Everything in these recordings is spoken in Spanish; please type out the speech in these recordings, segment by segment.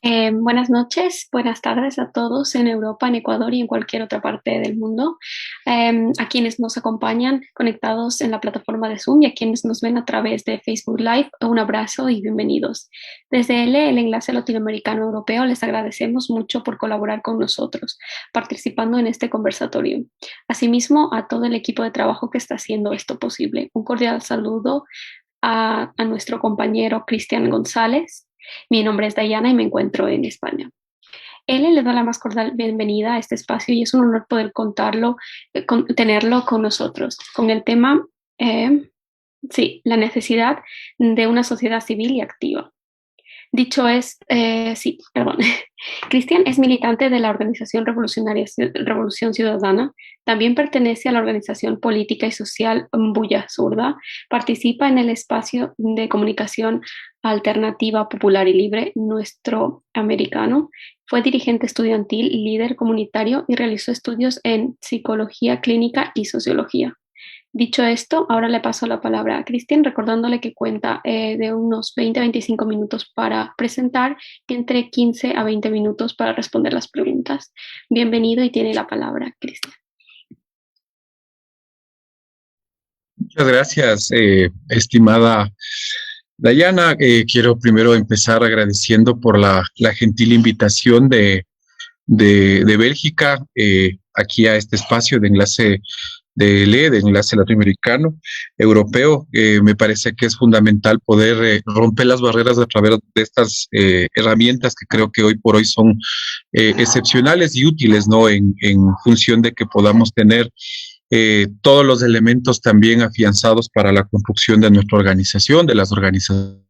Buenas noches, buenas tardes a todos en Europa, en Ecuador y en cualquier otra parte del mundo. A quienes nos acompañan conectados en la plataforma de Zoom y a quienes nos ven a través de Facebook Live, un abrazo y bienvenidos. Desde el Enlace Latinoamericano Europeo, les agradecemos mucho por colaborar con nosotros, participando en este conversatorio. Asimismo, a todo el equipo de trabajo que está haciendo esto posible. Un cordial saludo a nuestro compañero Cristian González. Mi nombre es Dayana y me encuentro en España. Él le da la más cordial bienvenida a este espacio y es un honor poder tenerlo con nosotros, con el tema, la necesidad de una sociedad civil y activa. Perdón. Cristian es militante de la organización revolucionaria Revolución Ciudadana, también pertenece a la organización política y social Bulla Zurda, participa en el espacio de comunicación alternativa, popular y libre Nuestro Americano, fue dirigente estudiantil, líder comunitario y realizó estudios en psicología clínica y sociología. Dicho esto, ahora le paso la palabra a Cristian, recordándole que cuenta de unos 20 a 25 minutos para presentar y entre 15 a 20 minutos para responder las preguntas. Bienvenido y tiene la palabra, Cristian. Muchas gracias, estimada Dayana. Quiero primero empezar agradeciendo por la gentil invitación de Bélgica aquí a este espacio de enlace de enlace latinoamericano, europeo. Me parece que es fundamental poder romper las barreras a través de estas herramientas que creo que hoy por hoy son excepcionales y útiles, ¿no? En función de que podamos tener todos los elementos también afianzados para la construcción de nuestra organización, de las organizaciones.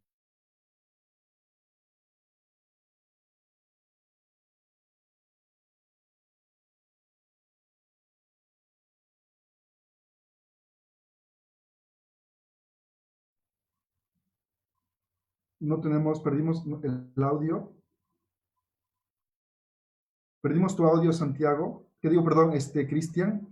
No tenemos, perdimos el audio. Perdimos tu audio, Santiago. ¿Qué digo, perdón, Cristian?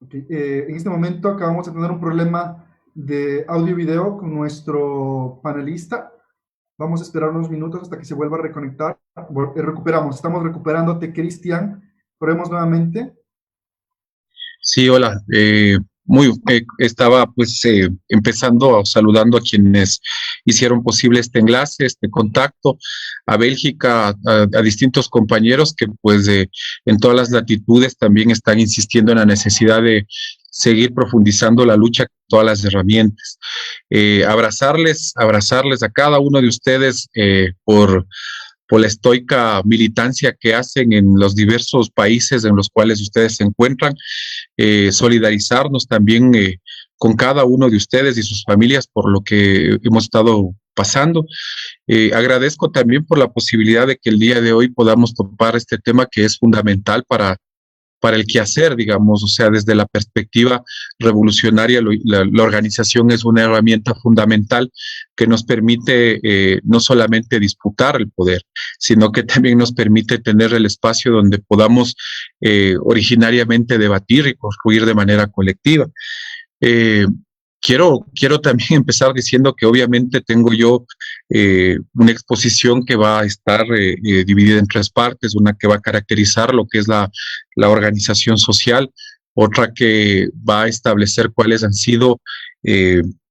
Okay. En este momento acabamos de tener un problema de audio y video con nuestro panelista. Vamos a esperar unos minutos hasta que se vuelva a reconectar. Estamos recuperándote, Cristian. Probemos nuevamente. Sí, hola. Estaba pues empezando saludando a quienes hicieron posible este enlace, este contacto, a Bélgica, a distintos compañeros que pues en todas las latitudes también están insistiendo en la necesidad de seguir profundizando la lucha con todas las herramientas. Abrazarles a cada uno de ustedes por la estoica militancia que hacen en los diversos países en los cuales ustedes se encuentran, solidarizarnos también con cada uno de ustedes y sus familias por lo que hemos estado pasando. Agradezco también por la posibilidad de que el día de hoy podamos topar este tema que es fundamental para el quehacer, digamos, o sea, desde la perspectiva revolucionaria, la organización es una herramienta fundamental que nos permite no solamente disputar el poder, sino que también nos permite tener el espacio donde podamos originariamente debatir y construir de manera colectiva. Quiero también empezar diciendo que obviamente tengo yo una exposición que va a estar dividida en tres partes, una que va a caracterizar lo que es la organización social, otra que va a establecer cuáles han sido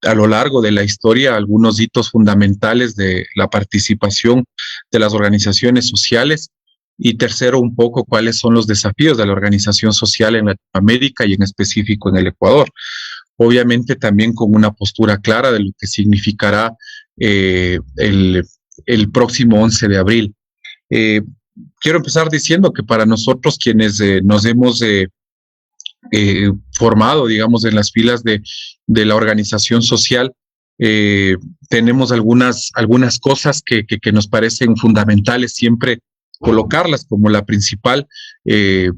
a lo largo de la historia algunos hitos fundamentales de la participación de las organizaciones sociales, y tercero, un poco cuáles son los desafíos de la organización social en Latinoamérica y en específico en el Ecuador. Obviamente también con una postura clara de lo que significará el próximo 11 de abril. Quiero empezar diciendo que para nosotros quienes nos hemos formado, digamos, en las filas de la organización social, tenemos algunas cosas que nos parecen fundamentales siempre colocarlas como la principal, que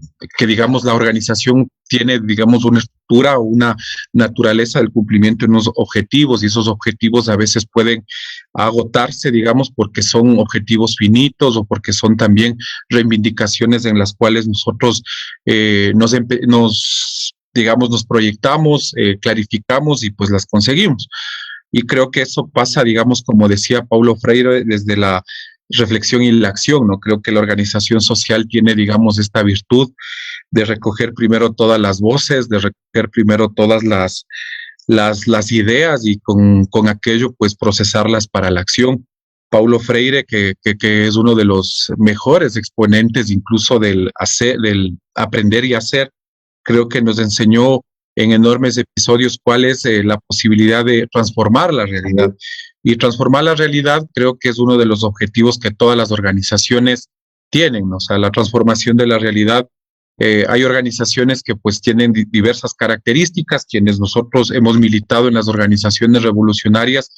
digamos la organización tiene, digamos, una estructura o una naturaleza del cumplimiento de unos objetivos, y esos objetivos a veces pueden agotarse, digamos, porque son objetivos finitos o porque son también reivindicaciones en las cuales nosotros digamos, nos proyectamos, clarificamos y pues las conseguimos. Y creo que eso pasa, digamos, como decía Paulo Freire, desde la reflexión y la acción, ¿no? Creo que la organización social tiene, digamos, esta virtud de recoger primero todas las voces, de recoger primero todas las ideas y con aquello, pues, procesarlas para la acción. Paulo Freire, que es uno de los mejores exponentes incluso del aprender y hacer, creo que nos enseñó en enormes episodios cuál es la posibilidad de transformar la realidad. Y transformar la realidad creo que es uno de los objetivos que todas las organizaciones tienen, ¿no? O sea, la transformación de la realidad. Hay organizaciones que pues tienen diversas características. Quienes nosotros hemos militado en las organizaciones revolucionarias,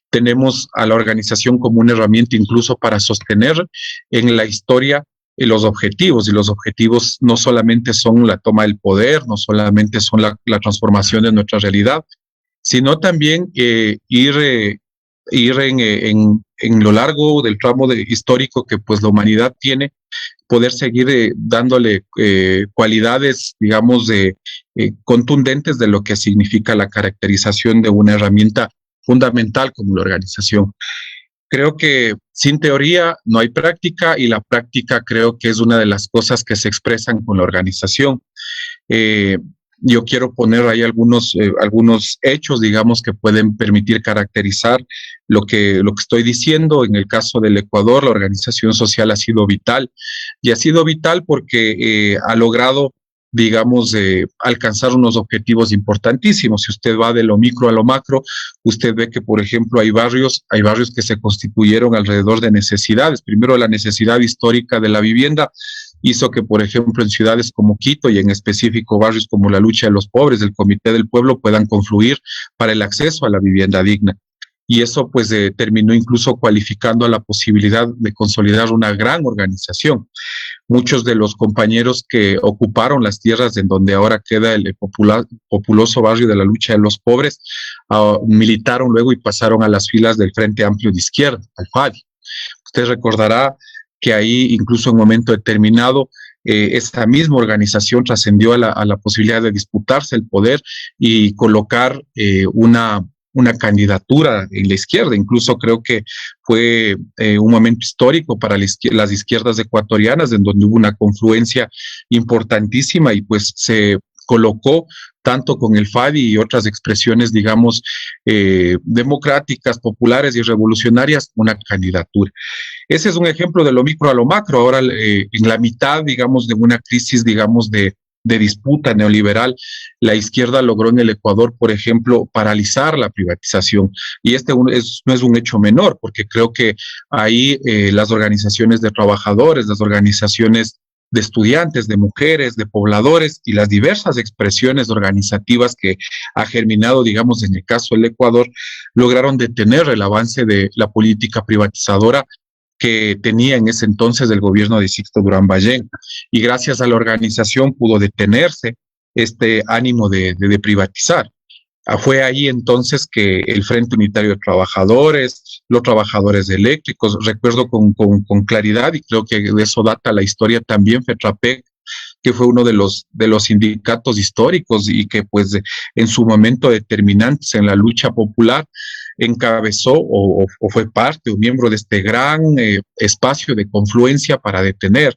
tenemos a la organización como una herramienta incluso para sostener en la historia los objetivos, y los objetivos no solamente son la toma del poder, no solamente son la transformación de nuestra realidad, sino también ir en lo largo del tramo histórico que pues la humanidad tiene, poder seguir dándole cualidades, digamos, contundentes de lo que significa la caracterización de una herramienta fundamental como la organización. Creo que sin teoría no hay práctica, y la práctica creo que es una de las cosas que se expresan con la organización. Eh, yo quiero poner ahí algunos hechos, digamos, que pueden permitir caracterizar lo que estoy diciendo. En el caso del Ecuador, la organización social ha sido vital, y ha sido vital porque ha logrado, digamos, alcanzar unos objetivos importantísimos. Si usted va de lo micro a lo macro, usted ve que, por ejemplo, hay barrios que se constituyeron alrededor de necesidades. Primero, la necesidad histórica de la vivienda hizo que, por ejemplo, en ciudades como Quito, y en específico barrios como la Lucha de los Pobres, el Comité del Pueblo, puedan confluir para el acceso a la vivienda digna. Y eso pues terminó incluso cualificando a la posibilidad de consolidar una gran organización. Muchos de los compañeros que ocuparon las tierras en donde ahora queda el populoso barrio de la Lucha de los Pobres, militaron luego y pasaron a las filas del Frente Amplio de Izquierda, al FADI. Usted recordará que ahí, incluso en un momento determinado, esta misma organización trascendió a la posibilidad de disputarse el poder y colocar una candidatura en la izquierda. Incluso creo que fue un momento histórico para las izquierdas ecuatorianas, en donde hubo una confluencia importantísima, y pues se colocó tanto con el FADI y otras expresiones, digamos, democráticas, populares y revolucionarias, una candidatura. Ese es un ejemplo de lo micro a lo macro. Ahora, en la mitad, digamos, de una crisis, digamos, de disputa neoliberal, la izquierda logró en el Ecuador, por ejemplo, paralizar la privatización. Y no es un hecho menor, porque creo que ahí las organizaciones de trabajadores, las organizaciones de estudiantes, de mujeres, de pobladores, y las diversas expresiones organizativas que ha germinado, digamos, en el caso del Ecuador, lograron detener el avance de la política privatizadora que tenía en ese entonces el gobierno de Sixto Durán Ballén, y gracias a la organización pudo detenerse este ánimo de privatizar. Fue ahí entonces que el Frente Unitario de Trabajadores, los trabajadores eléctricos, recuerdo con claridad, y creo que de eso data la historia también, FETRAPEC, que fue uno de los sindicatos históricos y que pues en su momento determinantes en la lucha popular, encabezó o fue parte o miembro de este gran espacio de confluencia para detener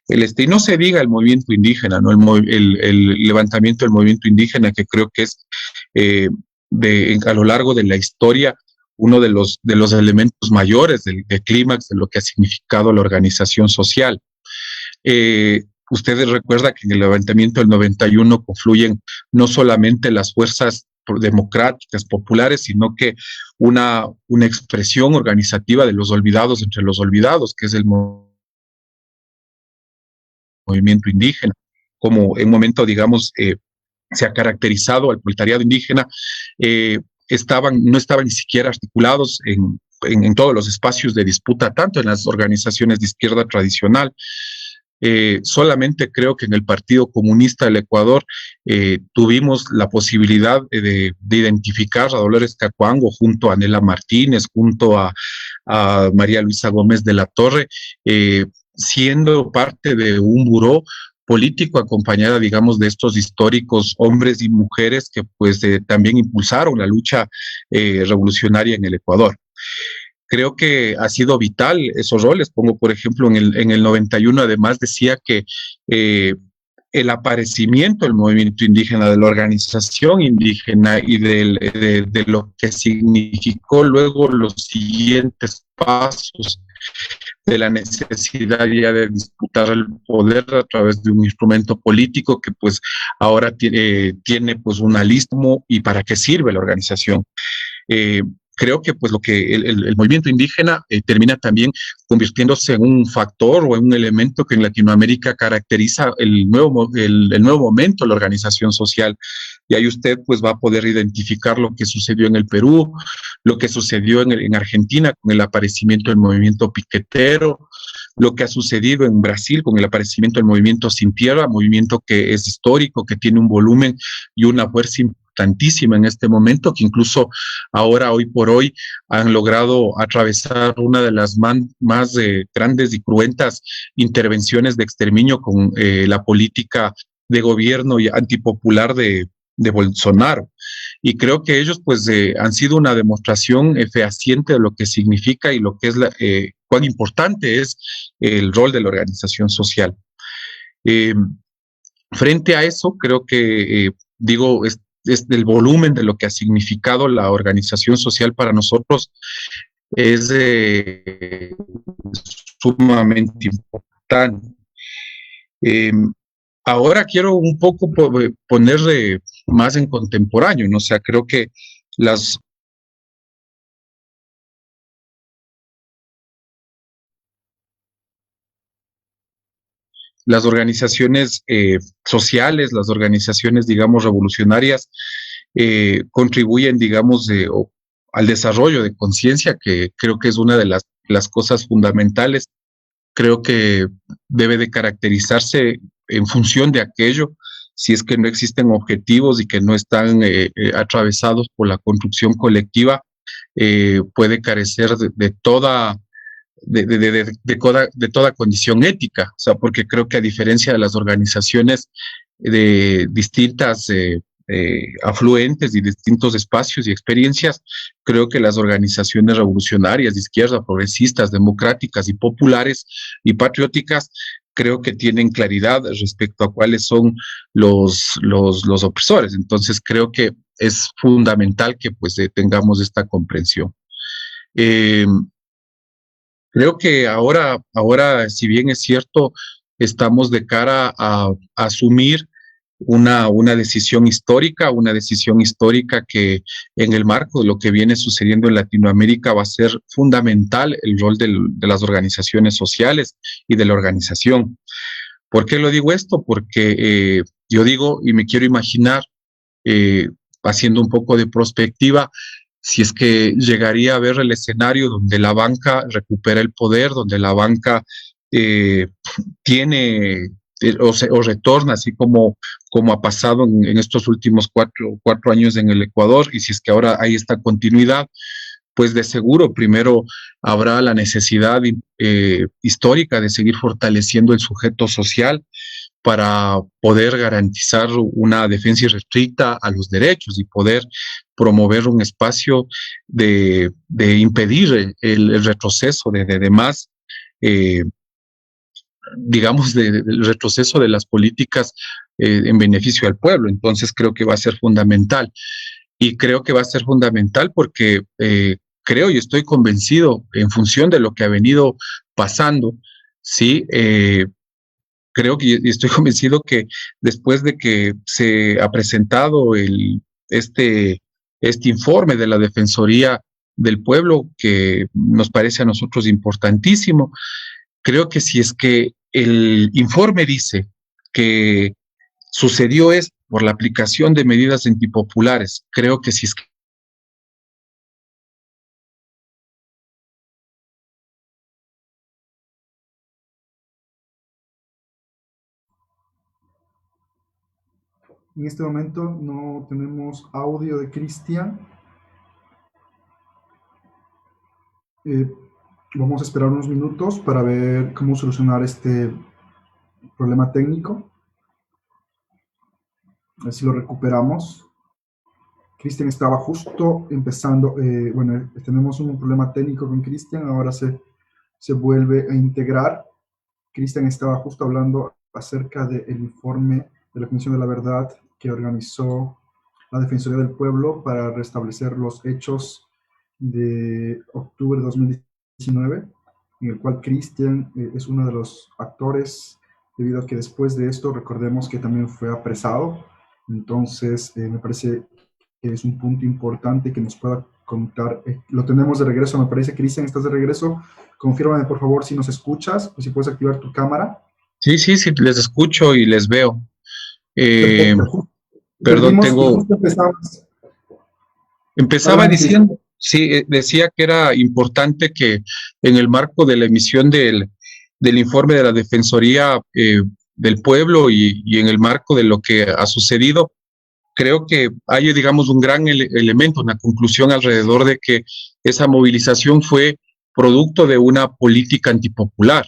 y no se diga el movimiento indígena, ¿no? El levantamiento del movimiento indígena, que creo que es a lo largo de la historia uno de los elementos mayores del clímax de lo que ha significado la organización social. Ustedes recuerdan que en el levantamiento del 91 confluyen no solamente las fuerzas democráticas, populares, sino que una expresión organizativa de los olvidados entre los olvidados, que es el movimiento indígena, como en un momento, digamos, se ha caracterizado al proletariado indígena, no estaban ni siquiera articulados en todos los espacios de disputa, tanto en las organizaciones de izquierda tradicional. Solamente creo que en el Partido Comunista del Ecuador tuvimos la posibilidad de identificar a Dolores Cacuango junto a Anela Martínez, junto a María Luisa Gómez de la Torre, siendo parte de un buró político acompañada, digamos, de estos históricos hombres y mujeres que pues también impulsaron la lucha revolucionaria en el Ecuador. Creo que ha sido vital esos roles. Pongo, por ejemplo, en el 91 además decía que el aparecimiento del movimiento indígena, de la organización indígena y de lo que significó luego los siguientes pasos de la necesidad ya de disputar el poder a través de un instrumento político que pues ahora tiene pues un alistmo y para qué sirve la organización. Eh, Creo que pues lo que el movimiento indígena termina también convirtiéndose en un factor o en un elemento que en Latinoamérica caracteriza el nuevo momento de la organización social. Y ahí usted pues va a poder identificar lo que sucedió en el Perú, lo que sucedió en Argentina con el aparecimiento del movimiento piquetero, lo que ha sucedido en Brasil con el aparecimiento del movimiento Sin Tierra, movimiento que es histórico, que tiene un volumen y una fuerza importantísima en este momento, que incluso ahora, hoy por hoy, han logrado atravesar una de las más grandes y cruentas intervenciones de exterminio con la política de gobierno y antipopular de Bolsonaro. Y creo que ellos pues han sido una demostración fehaciente de lo que significa y lo que es cuán importante es el rol de la organización social. Eh, Frente a eso, creo que, digo, es del volumen de lo que ha significado la organización social para nosotros, es sumamente importante. Eh, Ahora quiero un poco poner más en contemporáneo, ¿no? O sea, creo que las, las organizaciones sociales, las organizaciones, digamos, revolucionarias, contribuyen, digamos, al desarrollo de conciencia, que creo que es una de las cosas fundamentales. Creo que debe de caracterizarse en función de aquello, si es que no existen objetivos y que no están atravesados por la construcción colectiva, puede carecer de toda de toda condición ética, o sea, porque creo que a diferencia de las organizaciones de distintas afluentes y distintos espacios y experiencias, creo que las organizaciones revolucionarias de izquierda, progresistas, democráticas y populares y patrióticas, creo que tienen claridad respecto a cuáles son los opresores. Entonces, creo que es fundamental que pues tengamos esta comprensión. Eh, Creo que ahora, si bien es cierto, estamos de cara a asumir una decisión histórica que en el marco de lo que viene sucediendo en Latinoamérica va a ser fundamental el rol de las organizaciones sociales y de la organización. ¿Por qué lo digo esto? Porque yo digo y me quiero imaginar, eh, haciendo un poco de prospectiva, si es que llegaría a ver el escenario donde la banca recupera el poder, donde la banca eh, tiene o retorna, así como ha pasado en estos últimos cuatro años en el Ecuador, y si es que ahora hay esta continuidad, pues de seguro primero habrá la necesidad histórica de seguir fortaleciendo el sujeto social para poder garantizar una defensa irrestricta a los derechos y poder promover un espacio de impedir el retroceso de demás, eh, digamos, del retroceso de las políticas en beneficio del pueblo. Entonces creo que va a ser fundamental. Y creo que va a ser fundamental porque creo y estoy convencido, en función de lo que ha venido pasando, sí, creo que y estoy convencido que después de que se ha presentado este informe de la Defensoría del Pueblo, que nos parece a nosotros importantísimo, creo que si es que el informe dice que sucedió es por la aplicación de medidas antipopulares, creo que si es que En este momento no tenemos audio de Cristian. Vamos a esperar unos minutos para ver cómo solucionar este problema técnico. A ver si lo recuperamos. Cristian estaba justo empezando. Bueno, tenemos un problema técnico con Cristian. Ahora se vuelve a integrar. Cristian estaba justo hablando acerca del informe de la Comisión de la Verdad que organizó la Defensoría del Pueblo para restablecer los hechos de octubre de 2019, en el cual Cristian es uno de los actores, debido a que después de esto, recordemos que también fue apresado. Entonces, me parece que es un punto importante que nos pueda contar. Lo tenemos de regreso, me parece. Cristian, ¿estás de regreso? Confírmame, por favor, si nos escuchas, o si puedes activar tu cámara. Sí, sí, sí, les escucho y les veo. Perfecto. Perdón, Perdimos y justo empezamos. empezaba Adelante, Cristian. diciendo, sí, decía que era importante que en el marco de la emisión del informe de la Defensoría del Pueblo y en el marco de lo que ha sucedido, creo que hay, digamos, un gran elemento, una conclusión alrededor de que esa movilización fue producto de una política antipopular.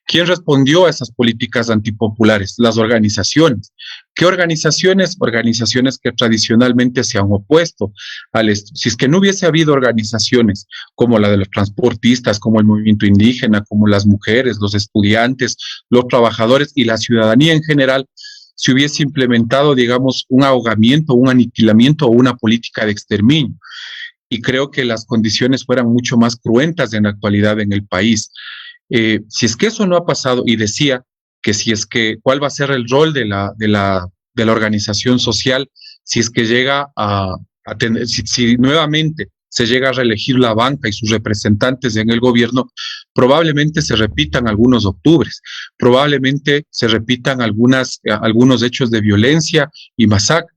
¿Quién respondió a esas políticas antipopulares? Las organizaciones. ¿Qué organizaciones? Organizaciones que tradicionalmente se han opuesto al esto. Si es que no hubiese habido organizaciones como la de los transportistas, como el movimiento indígena, como las mujeres, los estudiantes, los trabajadores y la ciudadanía en general, se hubiese implementado, digamos, un ahogamiento, un aniquilamiento o una política de exterminio. Y creo que las condiciones fueran mucho más cruentas en la actualidad en el país. Si es que eso no ha pasado, y decía que si es que, ¿cuál va a ser el rol de la organización social si es que llega a tener, si nuevamente se llega a reelegir la banca y sus representantes en el gobierno? Probablemente se repitan algunos octubres, probablemente se repitan algunos hechos de violencia y masacre.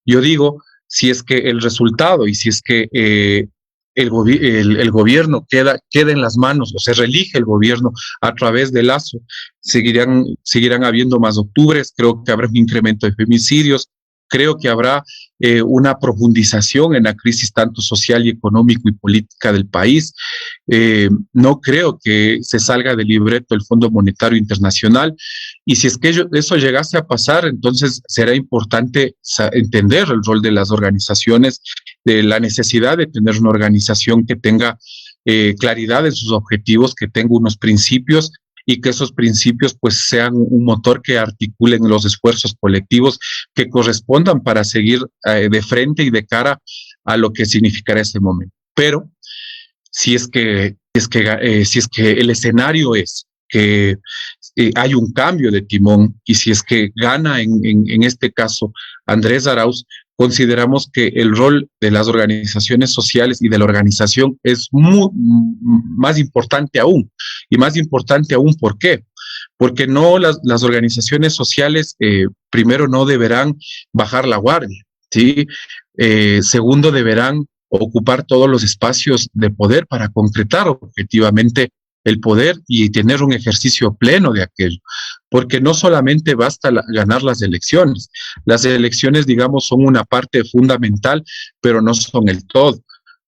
Yo digo, si es que el resultado y si es que el gobierno queda en las manos o se reelige el gobierno a través de Lasso, seguirán habiendo más octubres, creo que habrá un incremento de femicidios, creo que habrá una profundización en la crisis tanto social y económico y política del país. No creo que se salga del libreto el Fondo Monetario Internacional, y si es que eso llegase a pasar, entonces será importante entender el rol de las organizaciones, de la necesidad de tener una organización que tenga claridad en sus objetivos, que tenga unos principios y que esos principios pues sean un motor que articulen los esfuerzos colectivos que correspondan para seguir de frente y de cara a lo que significará ese momento. Pero si es que el escenario es que hay un cambio de timón y si es que gana en este caso Andrés Arauz, consideramos que el rol de las organizaciones sociales y de la organización es más importante aún. Y más importante aún, ¿por qué? Porque no las organizaciones sociales, primero, no deberán bajar la guardia, ¿sí? Segundo, deberán ocupar todos los espacios de poder para concretar objetivamente el poder y tener un ejercicio pleno de aquello, porque no solamente basta ganar las elecciones, digamos, son una parte fundamental, pero no son el todo.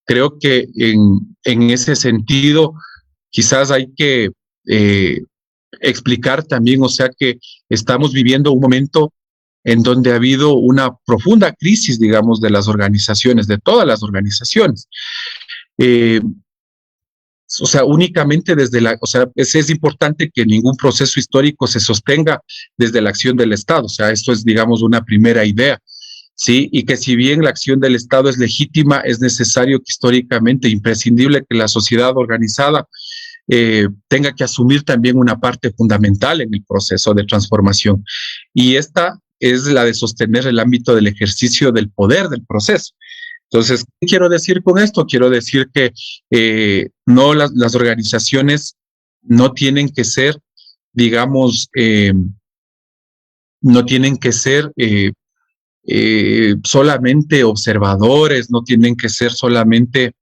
Creo que en ese sentido, quizás hay que explicar también, o sea, que estamos viviendo un momento en donde ha habido una profunda crisis, digamos, de las organizaciones, de todas las organizaciones. O sea, únicamente o sea, es importante que ningún proceso histórico se sostenga desde la acción del Estado. O sea, esto es, digamos, una primera idea, ¿sí? Y que si bien la acción del Estado es legítima, es necesario que históricamente, imprescindible que la sociedad organizada tenga que asumir también una parte fundamental en el proceso de transformación. Y esta es la de sostener el ámbito del ejercicio del poder del proceso. Entonces, ¿qué quiero decir con esto? Quiero decir que no las organizaciones no tienen que ser, digamos, no tienen que ser solamente observadores, no tienen que ser solamente,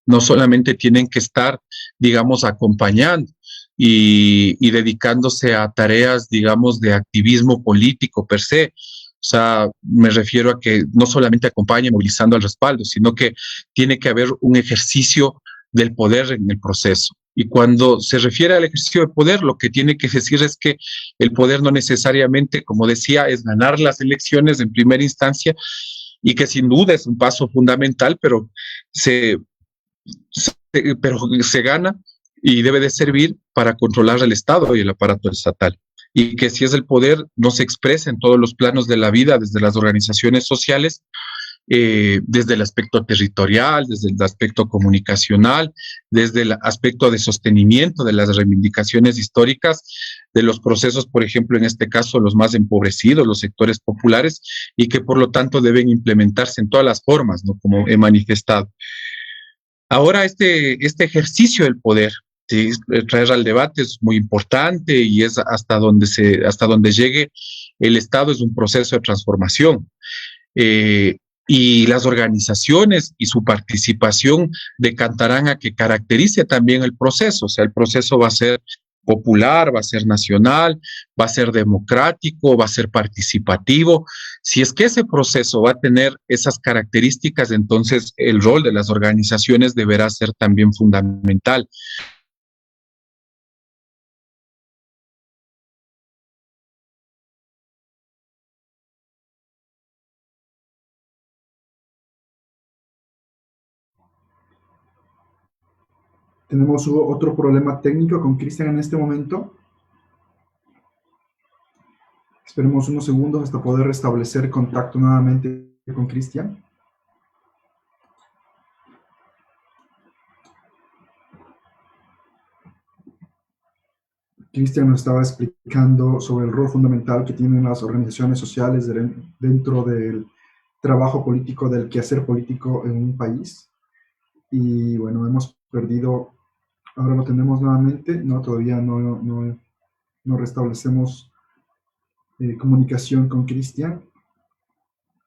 no solamente tienen que estar, digamos, acompañando, y dedicándose a tareas, digamos, de activismo político per se. O sea, me refiero a que no solamente acompañe movilizando al respaldo, sino que tiene que haber un ejercicio del poder en el proceso. Y cuando se refiere al ejercicio de poder, lo que tiene que decir es que el poder no necesariamente, como decía, es ganar las elecciones en primera instancia y que sin duda es un paso fundamental, se, pero se gana y debe de servir para controlar el Estado y el aparato estatal. Y que si es el poder, no se expresa en todos los planos de la vida, desde las organizaciones sociales, desde el aspecto territorial, desde el aspecto comunicacional, desde el aspecto de sostenimiento de las reivindicaciones históricas, de los procesos, por ejemplo, en este caso, los más empobrecidos, los sectores populares, y que por lo tanto deben implementarse en todas las formas, ¿no? Como he manifestado. Ahora, este ejercicio del poder, ¿sí? Traer al debate es muy importante y es hasta donde llegue el Estado es un proceso de transformación. Eh, y las organizaciones y su participación decantarán a que caracterice también el proceso. O sea, el proceso va a ser popular, va a ser nacional, va a ser democrático, va a ser participativo. Si es que ese proceso va a tener esas características, entonces el rol de las organizaciones deberá ser también fundamental. Tenemos otro problema técnico con Cristian en este momento. Esperemos unos segundos hasta poder restablecer contacto nuevamente con Cristian. Cristian nos estaba explicando sobre el rol fundamental que tienen las organizaciones sociales dentro del trabajo político, del quehacer político en un país. Y bueno, hemos perdido, ahora lo tenemos nuevamente, no, todavía no restablecemos comunicación con Cristian.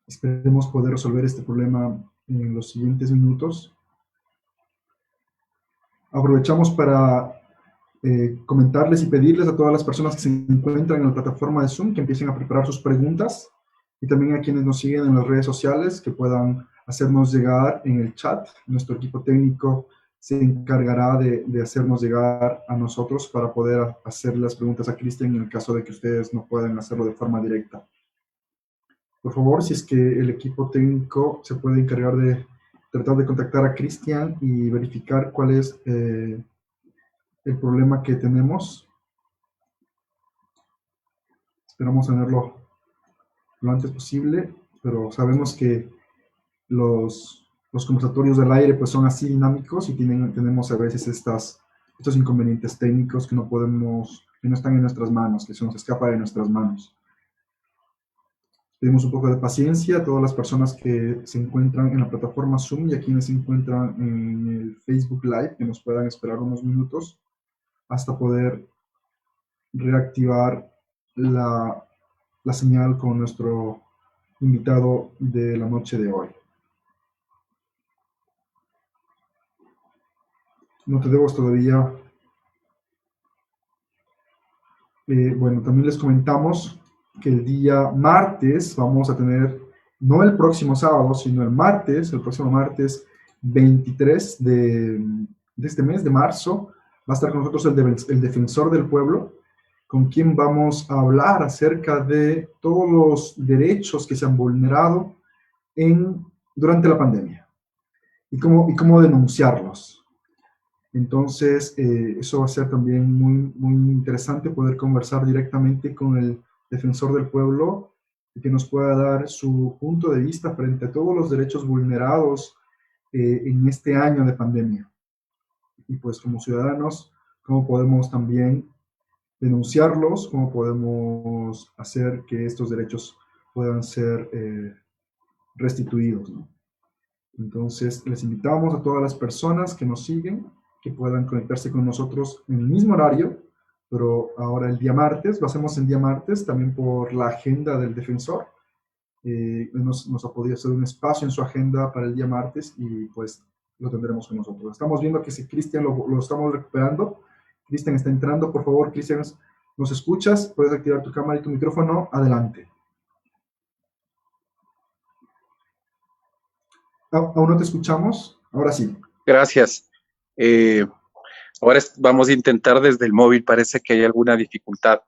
Esperemos poder resolver este problema en los siguientes minutos. Aprovechamos para comentarles y pedirles a todas las personas que se encuentran en la plataforma de Zoom que empiecen a preparar sus preguntas y también a quienes nos siguen en las redes sociales que puedan hacernos llegar en el chat. Nuestro equipo técnico se encargará de hacernos llegar a nosotros para poder hacer las preguntas a Cristian en el caso de que ustedes no puedan hacerlo de forma directa. Por favor, si es que el equipo técnico se puede encargar de tratar de contactar a Cristian y verificar cuál es el problema que tenemos. Esperamos tenerlo lo antes posible, pero sabemos que los conversatorios del aire pues son así dinámicos y tenemos a veces estos inconvenientes técnicos que no están en nuestras manos, que se nos escapa de nuestras manos. Pedimos un poco de paciencia a todas las personas que se encuentran en la plataforma Zoom y a quienes se encuentran en el Facebook Live, que nos puedan esperar unos minutos hasta poder reactivar la señal con nuestro invitado de la noche de hoy. No tenemos todavía. Bueno, también les comentamos que el día martes vamos a tener, no el próximo sábado, sino el próximo martes 23 de este mes de marzo, va a estar con nosotros el defensor del pueblo, con quien vamos a hablar acerca de todos los derechos que se han vulnerado durante la pandemia y cómo denunciarlos. Entonces, eso va a ser también muy, muy interesante poder conversar directamente con el defensor del pueblo y que nos pueda dar su punto de vista frente a todos los derechos vulnerados en este año de pandemia. Y pues como ciudadanos, cómo podemos también denunciarlos, cómo podemos hacer que estos derechos puedan ser restituidos, ¿no? Entonces, les invitamos a todas las personas que nos siguen que puedan conectarse con nosotros en el mismo horario, pero ahora el día martes, lo hacemos el día martes, también por la agenda del defensor. Nos ha podido hacer un espacio en su agenda para el día martes y pues lo tendremos con nosotros. Estamos viendo que si Cristian lo estamos recuperando, Cristian está entrando, por favor, Cristian, ¿nos escuchas? Puedes activar tu cámara y tu micrófono. Adelante. ¿Aún no te escuchamos? Ahora sí. Gracias. Eh, Ahora vamos a intentar desde el móvil, parece que hay alguna dificultad.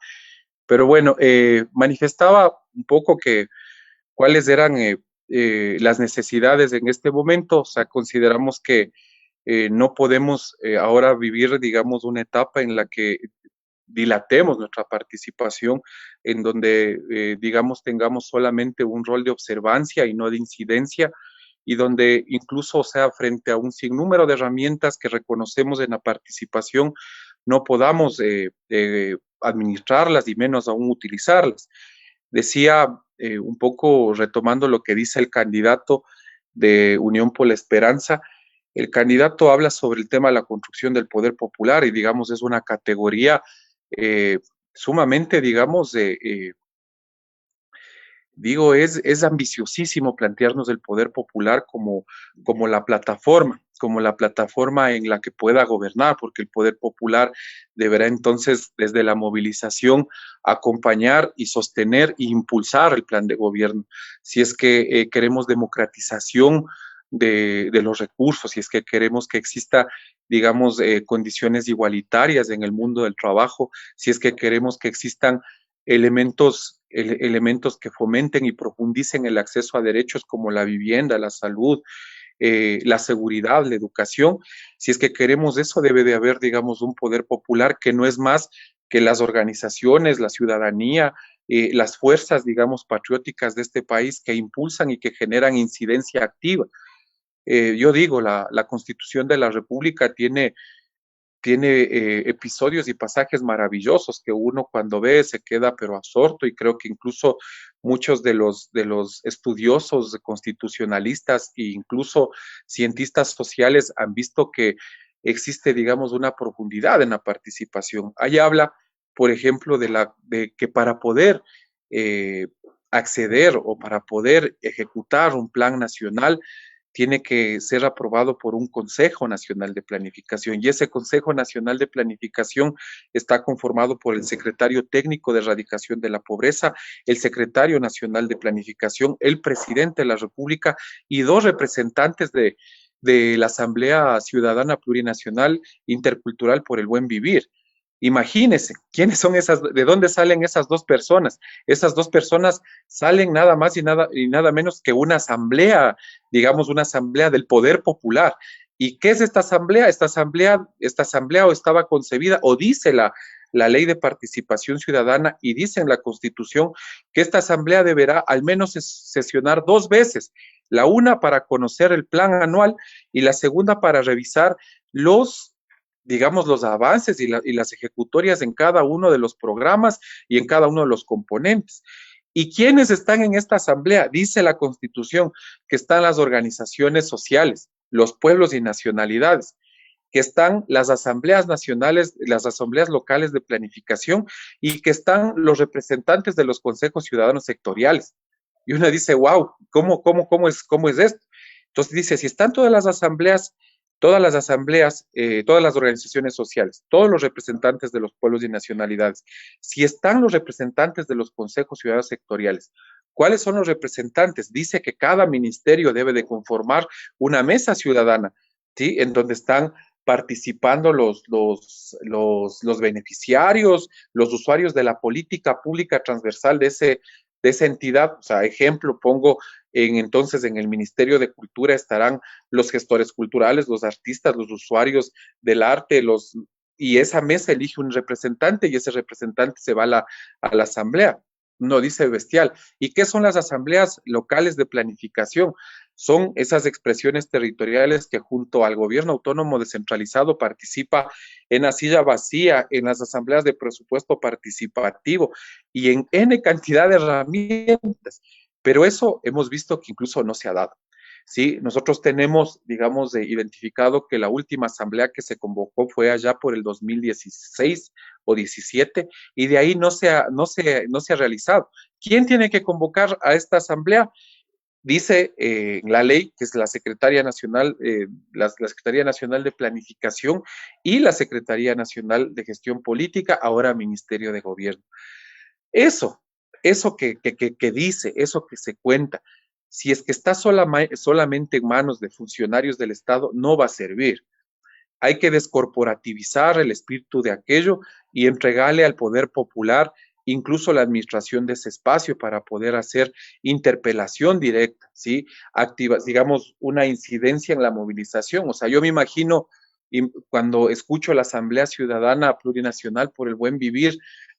Pero bueno, manifestaba un poco que cuáles eran las necesidades en este momento. O sea, consideramos que no podemos ahora vivir, digamos, una etapa en la que dilatemos nuestra participación, en donde, digamos, tengamos solamente un rol de observancia y no de incidencia, y donde incluso, o sea, frente a un sinnúmero de herramientas que reconocemos en la participación, no podamos administrarlas y menos aún utilizarlas. Decía un poco retomando lo que dice el candidato de Unión por la Esperanza, el candidato habla sobre el tema de la construcción del poder popular y digamos es una categoría eh, sumamente, digamos, digo, es ambiciosísimo plantearnos el poder popular como la plataforma en la que pueda gobernar, porque el poder popular deberá entonces, desde la movilización, acompañar y sostener e impulsar el plan de gobierno. Si es que queremos democratización de los recursos, si es que queremos que exista, digamos, condiciones igualitarias en el mundo del trabajo, si es que queremos que existan elementos que fomenten y profundicen el acceso a derechos como la vivienda, la salud, la seguridad, la educación. Si es que queremos eso, debe de haber, digamos, un poder popular que no es más que las organizaciones, la ciudadanía, las fuerzas, digamos, patrióticas de este país que impulsan y que generan incidencia activa. Yo digo, la Constitución de la República tiene episodios y pasajes maravillosos que uno cuando ve se queda pero absorto, y creo que incluso muchos de los estudiosos constitucionalistas e incluso cientistas sociales han visto que existe, digamos, una profundidad en la participación. Ahí habla, por ejemplo, de que para poder eh, acceder o para poder ejecutar un plan nacional tiene que ser aprobado por un Consejo Nacional de Planificación, y ese Consejo Nacional de Planificación está conformado por el Secretario Técnico de Erradicación de la Pobreza, el Secretario Nacional de Planificación, el Presidente de la República y dos representantes de la Asamblea Ciudadana Plurinacional Intercultural por el Buen Vivir. Imagínense, ¿quiénes son esas, de dónde salen esas dos personas? Esas dos personas salen nada más y nada menos que una asamblea, digamos, una asamblea del poder popular. ¿Y qué es esta asamblea? Esta asamblea o estaba concebida, o dice la ley de participación ciudadana y dice en la Constitución que esta asamblea deberá al menos sesionar dos veces, la una para conocer el plan anual y la segunda para revisar digamos, los avances y las ejecutorias en cada uno de los programas y en cada uno de los componentes. ¿Y quiénes están en esta asamblea? Dice la Constitución que están las organizaciones sociales, los pueblos y nacionalidades, que están las asambleas nacionales, las asambleas locales de planificación, y que están los representantes de los consejos ciudadanos sectoriales. Y uno dice, wow, ¿cómo es esto? Entonces dice, si están todas las organizaciones sociales, todos los representantes de los pueblos y nacionalidades, si están los representantes de los consejos ciudadanos sectoriales, ¿cuáles son los representantes? Dice que cada ministerio debe de conformar una mesa ciudadana, ¿sí? En donde están participando los beneficiarios, los usuarios de la política pública transversal de esa entidad. O sea, ejemplo, pongo entonces en el Ministerio de Cultura estarán los gestores culturales, los artistas, los usuarios del arte, y esa mesa elige un representante y ese representante se va a la asamblea. No, dice bestial. ¿Y qué son las asambleas locales de planificación? Son esas expresiones territoriales que junto al gobierno autónomo descentralizado participa en la silla vacía, en las asambleas de presupuesto participativo y en N cantidad de herramientas. Pero eso hemos visto que incluso no se ha dado. Sí, nosotros tenemos, digamos, identificado que la última asamblea que se convocó fue allá por el 2016 o 17, y de ahí no se ha realizado. ¿Quién tiene que convocar a esta asamblea? dice en la ley que es la Secretaría Nacional, la Secretaría Nacional de Planificación y la Secretaría Nacional de Gestión Política, ahora Ministerio de Gobierno. Eso, eso que dice, eso que se cuenta, si es que está solamente en manos de funcionarios del Estado, no va a servir. Hay que descorporativizar el espíritu de aquello y entregarle al poder popular incluso la administración de ese espacio para poder hacer interpelación directa, ¿sí? Activa, digamos, una incidencia en la movilización. O sea, yo me imagino cuando escucho la Asamblea Ciudadana Plurinacional por el Buen Vivir,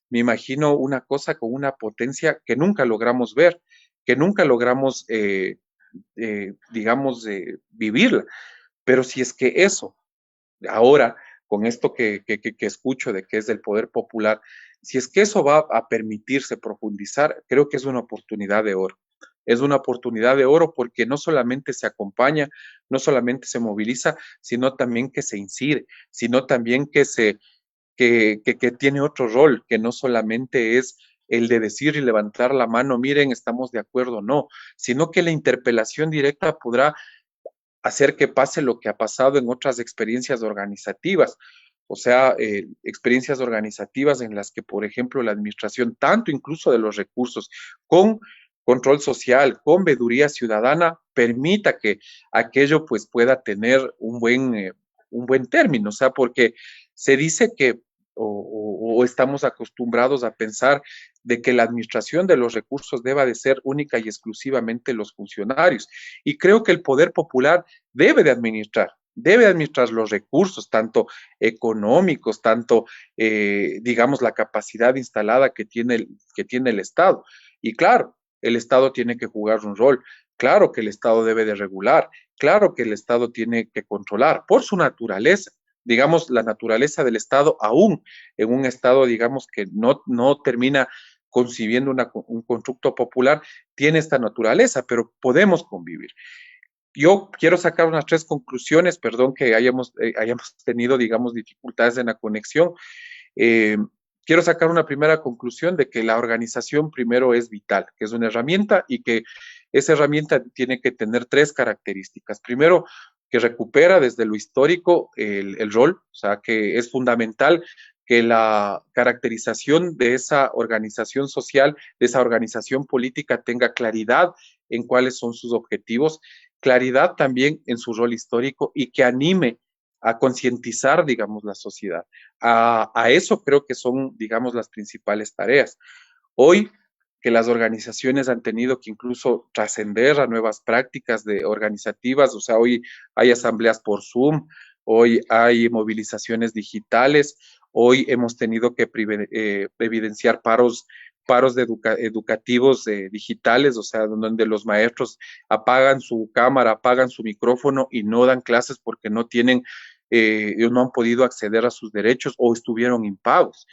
me imagino una cosa con una potencia que nunca logramos ver, que nunca logramos, digamos, vivirla. Pero si es que eso ahora, con esto que escucho de que es del poder popular, si es que eso va a permitirse profundizar, creo que es una oportunidad de oro. Es una oportunidad de oro porque no solamente se acompaña, no solamente se moviliza, sino también que se incide, sino también que tiene otro rol, que no solamente es el de decir y levantar la mano, miren, estamos de acuerdo, no, sino que la interpelación directa podrá hacer que pase lo que ha pasado en otras experiencias organizativas. O sea, experiencias organizativas en las que, por ejemplo, la administración, tanto incluso de los recursos, con control social, con veeduría ciudadana, permita que aquello pues pueda tener un buen término. O sea, porque se dice que o estamos acostumbrados a pensar de que la administración de los recursos deba de ser única y exclusivamente los funcionarios. Y creo que el poder popular debe de administrar los recursos, tanto económicos, tanto, digamos, la capacidad instalada que tiene el Estado. Y claro, el Estado tiene que jugar un rol. Claro que el Estado debe de regular, claro que el Estado tiene que controlar por su naturaleza, digamos, la naturaleza del Estado, aún en un Estado, digamos, que no termina concibiendo un constructo popular, tiene esta naturaleza, pero podemos convivir. Yo quiero sacar unas 3 conclusiones, perdón que hayamos tenido, digamos, dificultades en la conexión. Eh, Quiero sacar una primera conclusión de que la organización primero es vital, que es una herramienta y que esa herramienta tiene que tener 3 características. Primero, que recupera desde lo histórico el rol, o sea, que es fundamental que la caracterización de esa organización social, de esa organización política, tenga claridad en cuáles son sus objetivos, claridad también en su rol histórico y que anime a concientizar, digamos, la sociedad. A eso creo que son, digamos, las principales tareas. Hoy que las organizaciones han tenido que incluso trascender a nuevas prácticas organizativas, o sea, hoy hay asambleas por Zoom, hoy hay movilizaciones digitales, hoy hemos tenido que evidenciar paros educativos digitales, o sea, donde los maestros apagan su cámara, apagan su micrófono y no dan clases porque no han podido acceder a sus derechos o estuvieron impagos.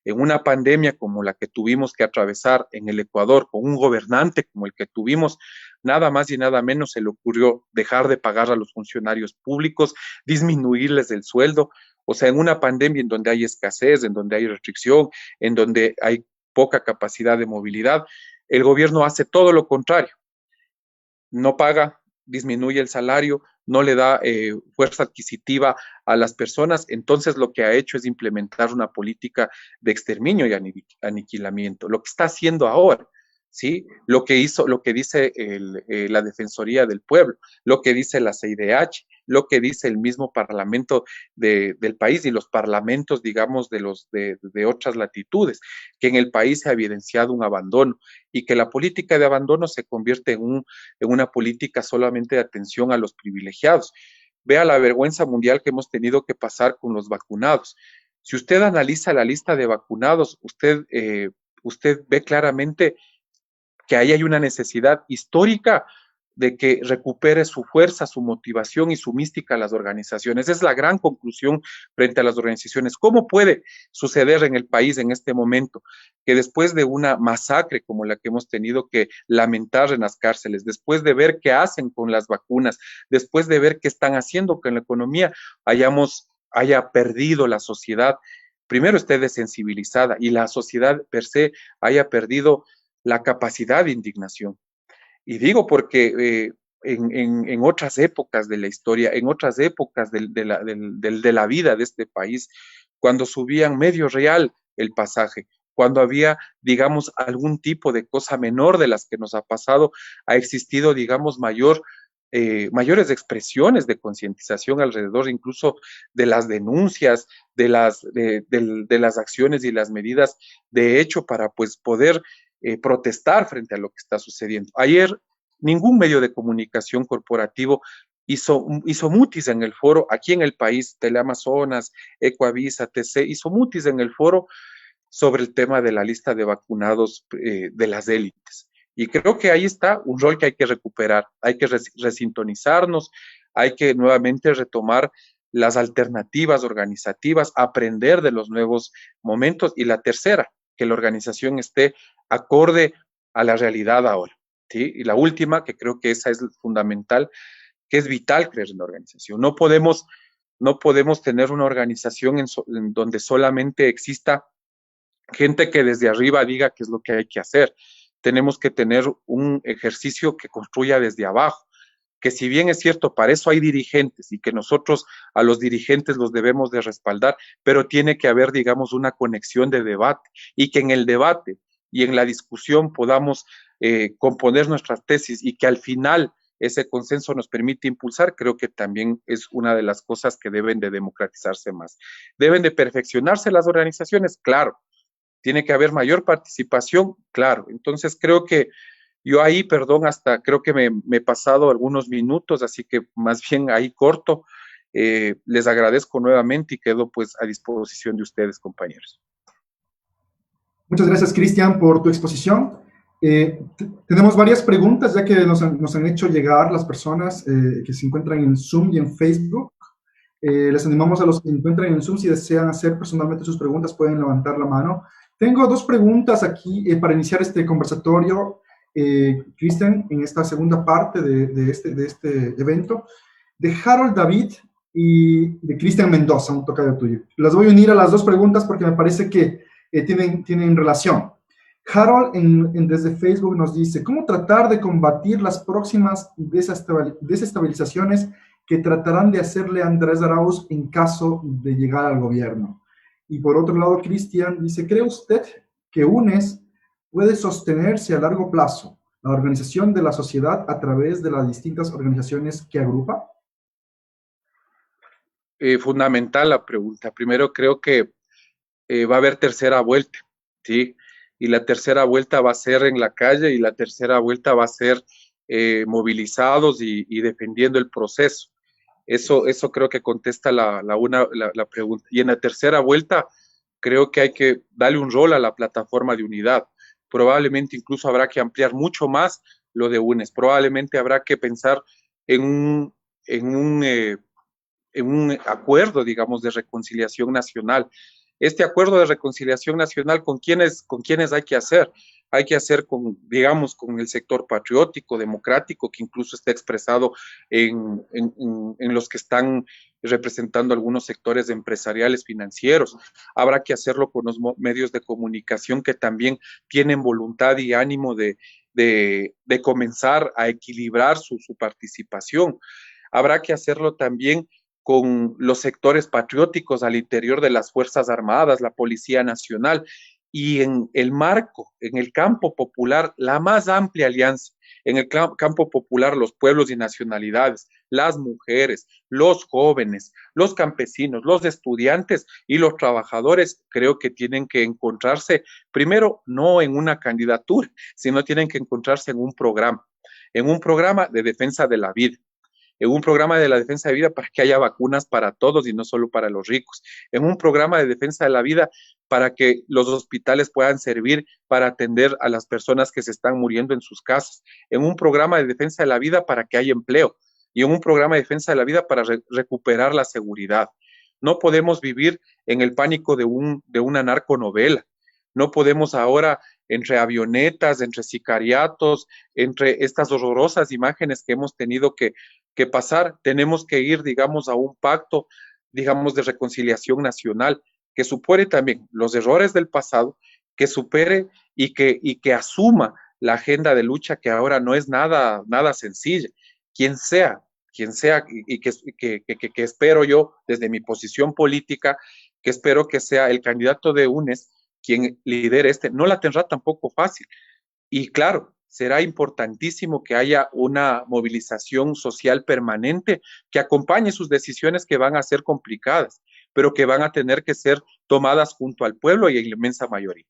En una pandemia como la que tuvimos que atravesar en el Ecuador, con un gobernante como el que tuvimos, nada más y nada menos se le ocurrió dejar de pagar a los funcionarios públicos, disminuirles el sueldo. O sea, en una pandemia en donde hay escasez, en donde hay restricción, en donde hay poca capacidad de movilidad, el gobierno hace todo lo contrario. No paga, disminuye el salario, no le da fuerza adquisitiva a las personas, entonces lo que ha hecho es implementar una política de exterminio y aniquilamiento, lo que está haciendo ahora. ¿Sí? Lo que dice la Defensoría del Pueblo, lo que dice la CIDH, lo que dice el mismo Parlamento del país y los parlamentos, digamos, de otras latitudes, que en el país se ha evidenciado un abandono y que la política de abandono se convierte en una política solamente de atención a los privilegiados. Vea la vergüenza mundial que hemos tenido que pasar con los vacunados. Si usted analiza la lista de vacunados, usted ve claramente que ahí hay una necesidad histórica de que recupere su fuerza, su motivación y su mística a las organizaciones. Esa es la gran conclusión frente a las organizaciones. ¿Cómo puede suceder en el país en este momento que después de una masacre como la que hemos tenido que lamentar en las cárceles, después de ver qué hacen con las vacunas, después de ver qué están haciendo con la economía, haya perdido la sociedad? Primero esté desensibilizada y la sociedad per se haya perdido la capacidad de indignación. Y digo porque en otras épocas de la historia, en otras épocas de la vida de este país, cuando subían medio real el pasaje, cuando había, digamos, algún tipo de cosa menor de las que nos ha pasado, ha existido, digamos, mayores expresiones de concientización alrededor incluso de las denuncias, de las acciones y las medidas de hecho para pues poder protestar frente a lo que está sucediendo. Ayer ningún medio de comunicación corporativo hizo mutis en el foro, aquí en el país, Teleamazonas, Ecoavisa, TC, hizo mutis en el foro sobre el tema de la lista de vacunados de las élites. Y creo que ahí está un rol que hay que recuperar, hay que resintonizarnos, hay que nuevamente retomar las alternativas organizativas, aprender de los nuevos momentos. Y la tercera, que la organización esté acorde a la realidad ahora. ¿Sí? Y la última, que creo que esa es fundamental, que es vital creer en la organización. No podemos tener una organización en donde solamente exista gente que desde arriba diga qué es lo que hay que hacer. Tenemos que tener un ejercicio que construya desde abajo, que si bien es cierto, para eso hay dirigentes y que nosotros a los dirigentes los debemos de respaldar, pero tiene que haber, digamos, una conexión de debate y que en el debate y en la discusión podamos componer nuestras tesis y que al final ese consenso nos permite impulsar, creo que también es una de las cosas que deben de democratizarse más. Deben de perfeccionarse las organizaciones, claro, tiene que haber mayor participación, claro. Entonces creo que yo ahí, perdón, hasta creo que me he pasado algunos minutos, así que más bien ahí corto. Les agradezco nuevamente y quedo pues a disposición de ustedes, compañeros. Muchas gracias, Cristian, por tu exposición. Tenemos varias preguntas ya que nos han hecho llegar las personas que se encuentran en Zoom y en Facebook. Les animamos a los que se encuentran en Zoom, si desean hacer personalmente sus preguntas, pueden levantar la mano. Tengo dos preguntas aquí para iniciar este conversatorio, Cristian, en esta segunda parte de este evento, de Harold David y de Cristian Mendoza, un tocayo tuyo. Las voy a unir a las dos preguntas porque me parece que tienen relación. Harold desde Facebook nos dice, ¿cómo tratar de combatir las próximas desestabilizaciones que tratarán de hacerle a Andrés Arauz en caso de llegar al gobierno? Y por otro lado, Cristian dice, ¿cree usted que UNES puede sostenerse a largo plazo la organización de la sociedad a través de las distintas organizaciones que agrupa? Fundamental la pregunta. Primero creo que va a haber tercera vuelta, ¿sí? Y la tercera vuelta va a ser en la calle y la tercera vuelta va a ser movilizados y defendiendo el proceso. Eso creo que contesta la pregunta. Y en la tercera vuelta creo que hay que darle un rol a la plataforma de unidad. Probablemente incluso habrá que ampliar mucho más lo de UNES. Probablemente habrá que pensar en un acuerdo, digamos, de reconciliación nacional. Este acuerdo de reconciliación nacional, ¿con quiénes hay que hacer? Hay que hacer digamos, con el sector patriótico, democrático, que incluso está expresado en los que están representando algunos sectores empresariales, financieros. Habrá que hacerlo con los medios de comunicación que también tienen voluntad y ánimo de comenzar a equilibrar su participación. Habrá que hacerlo también con los sectores patrióticos al interior de las Fuerzas Armadas, la Policía Nacional, y en el marco, en el campo popular, la más amplia alianza. En el campo popular, los pueblos y nacionalidades, las mujeres, los jóvenes, los campesinos, los estudiantes y los trabajadores, creo que tienen que encontrarse, primero, no en una candidatura, sino tienen que encontrarse en un programa de defensa de la vida, en un programa de la defensa de vida para que haya vacunas para todos y no solo para los ricos, en un programa de defensa de la vida para que los hospitales puedan servir para atender a las personas que se están muriendo en sus casas, en un programa de defensa de la vida para que haya empleo y en un programa de defensa de la vida para recuperar la seguridad. No podemos vivir en el pánico de una narconovela. No podemos ahora, entre avionetas, entre sicariatos, entre estas horrorosas imágenes que hemos tenido que pasar, tenemos que ir, digamos, a un pacto, digamos, de reconciliación nacional, que supere también los errores del pasado, que supere y que asuma la agenda de lucha, que ahora no es nada, nada sencilla. Quien sea, y que espero yo desde mi posición política, que espero que sea el candidato de UNES quien lidere no la tendrá tampoco fácil. Y claro, será importantísimo que haya una movilización social permanente que acompañe sus decisiones que van a ser complicadas, pero que van a tener que ser tomadas junto al pueblo y en la inmensa mayoría.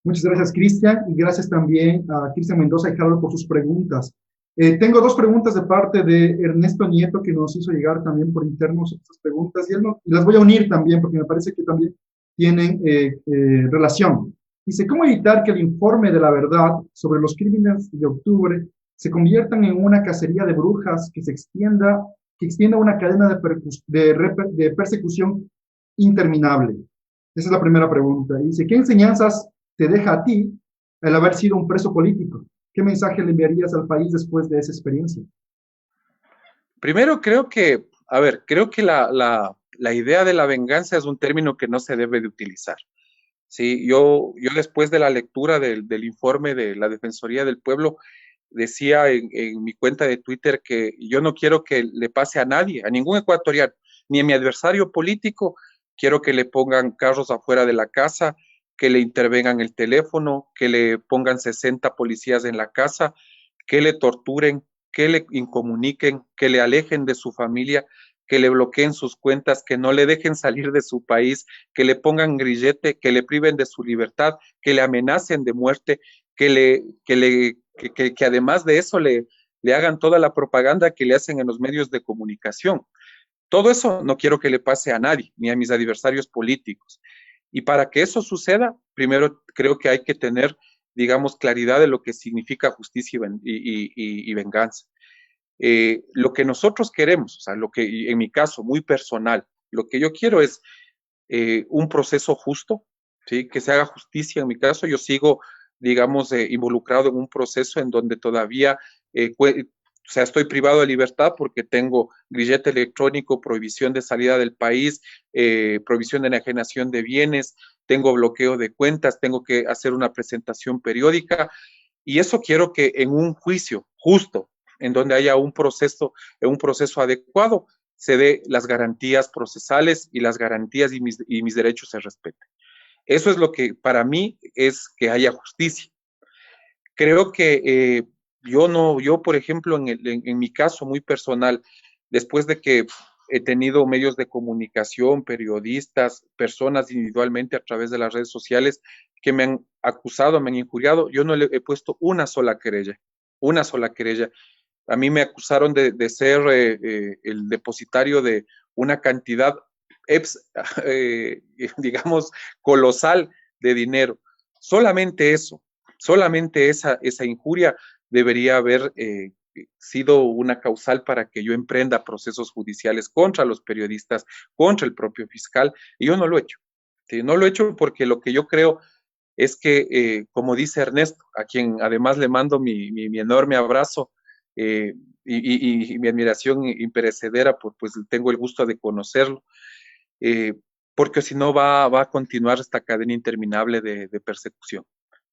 Muchas gracias, Cristian, y gracias también a Cristian Mendoza y Harold por sus preguntas. Tengo dos preguntas de parte de Ernesto Nieto, que nos hizo llegar también por internos estas preguntas, y las voy a unir también, porque me parece que también tienen relación. Dice, ¿cómo evitar que el informe de la verdad sobre los crímenes de octubre se conviertan en una cacería de brujas que extienda una cadena de persecución interminable? Esa es la primera pregunta. Y dice, ¿qué enseñanzas te deja a ti el haber sido un preso político? ¿Qué mensaje le enviarías al país después de esa experiencia? Primero, creo que la idea de la venganza es un término que no se debe de utilizar. Sí, yo después de la lectura del informe de la Defensoría del Pueblo, decía en mi cuenta de Twitter que yo no quiero que le pase a nadie, a ningún ecuatoriano, ni a mi adversario político. Quiero que le pongan carros afuera de la casa, que le intervengan el teléfono, que le pongan 60 policías en la casa, que le torturen, que le incomuniquen, que le alejen de su familia, que le bloqueen sus cuentas, que no le dejen salir de su país, que le pongan grillete, que le priven de su libertad, que le amenacen de muerte, que además de eso le hagan toda la propaganda que le hacen en los medios de comunicación. Todo eso no quiero que le pase a nadie, ni a mis adversarios políticos. Y para que eso suceda, primero creo que hay que tener, digamos, claridad de lo que significa justicia y venganza. Lo que nosotros queremos, o sea, lo que en mi caso, muy personal, lo que yo quiero es un proceso justo, ¿sí? Que se haga justicia. En mi caso, yo sigo, digamos, involucrado en un proceso en donde todavía, o sea, estoy privado de libertad porque tengo grillete electrónico, prohibición de salida del país, prohibición de enajenación de bienes, tengo bloqueo de cuentas, tengo que hacer una presentación periódica, y eso quiero que en un juicio justo, en donde haya un proceso adecuado, se dé las garantías procesales y las garantías y mis derechos se respeten. Eso es lo que para mí es que haya justicia. Creo que yo, por ejemplo, en mi caso muy personal, después de que he tenido medios de comunicación, periodistas, personas individualmente a través de las redes sociales que me han acusado, me han injuriado, yo no le he puesto una sola querella, una sola querella. A mí me acusaron de ser el depositario de una cantidad, digamos, colosal de dinero. Solamente eso, solamente esa injuria debería haber sido una causal para que yo emprenda procesos judiciales contra los periodistas, contra el propio fiscal, y yo no lo he hecho. ¿Sí? No lo he hecho porque lo que yo creo es que, como dice Ernesto, a quien además le mando mi enorme abrazo, y mi admiración imperecedera, pues tengo el gusto de conocerlo, eh, porque si no va a continuar esta cadena interminable de persecución.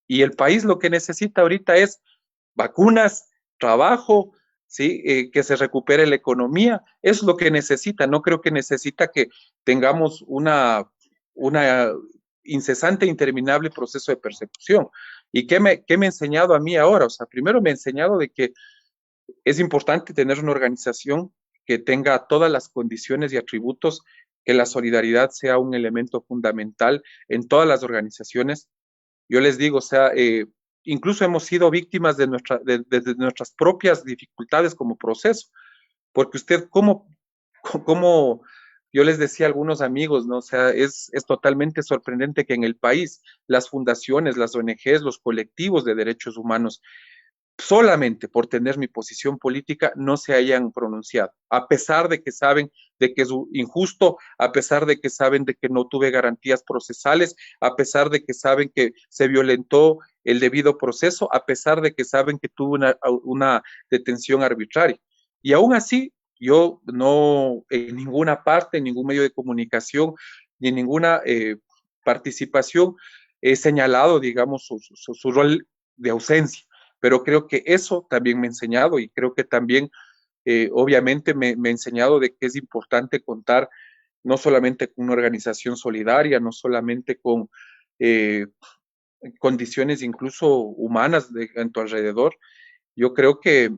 Y el país lo que necesita ahorita es vacunas, trabajo, ¿sí? Que se recupere la economía, eso es lo que necesita. No creo que necesita que tengamos una incesante e interminable proceso de persecución. ¿Y qué me ha enseñado a mí ahora? O sea, primero me ha enseñado de que es importante tener una organización que tenga todas las condiciones y atributos, que la solidaridad sea un elemento fundamental en todas las organizaciones. Yo les digo, o sea, incluso hemos sido víctimas de nuestras propias dificultades como proceso, porque usted, ¿cómo? Yo les decía a algunos amigos, ¿no? O sea, es totalmente sorprendente que en el país las fundaciones, las ONGs, los colectivos de derechos humanos, solamente por tener mi posición política, no se hayan pronunciado, a pesar de que saben de que es injusto, a pesar de que saben de que no tuve garantías procesales, a pesar de que saben que se violentó el debido proceso, a pesar de que saben que tuve una detención arbitraria. Y aún así, yo no, en ninguna parte, en ningún medio de comunicación, ni en ninguna participación, he señalado, digamos, su rol de ausencia, pero creo que eso también me ha enseñado y creo que también, obviamente, me ha enseñado de que es importante contar no solamente con una organización solidaria, no solamente con condiciones incluso humanas en tu alrededor. Yo creo que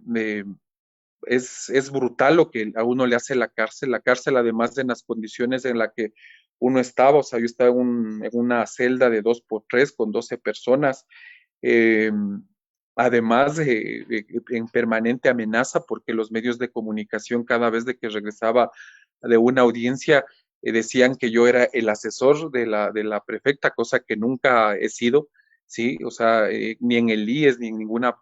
es brutal lo que a uno le hace la cárcel además en las condiciones en las que uno estaba, o sea, yo estaba en una celda de 2 por 3 con 12 personas, eh, además en permanente amenaza porque los medios de comunicación cada vez de que regresaba de una audiencia decían que yo era el asesor de la prefecta, cosa que nunca he sido, ¿sí? O sea, ni en el IES ni en ninguna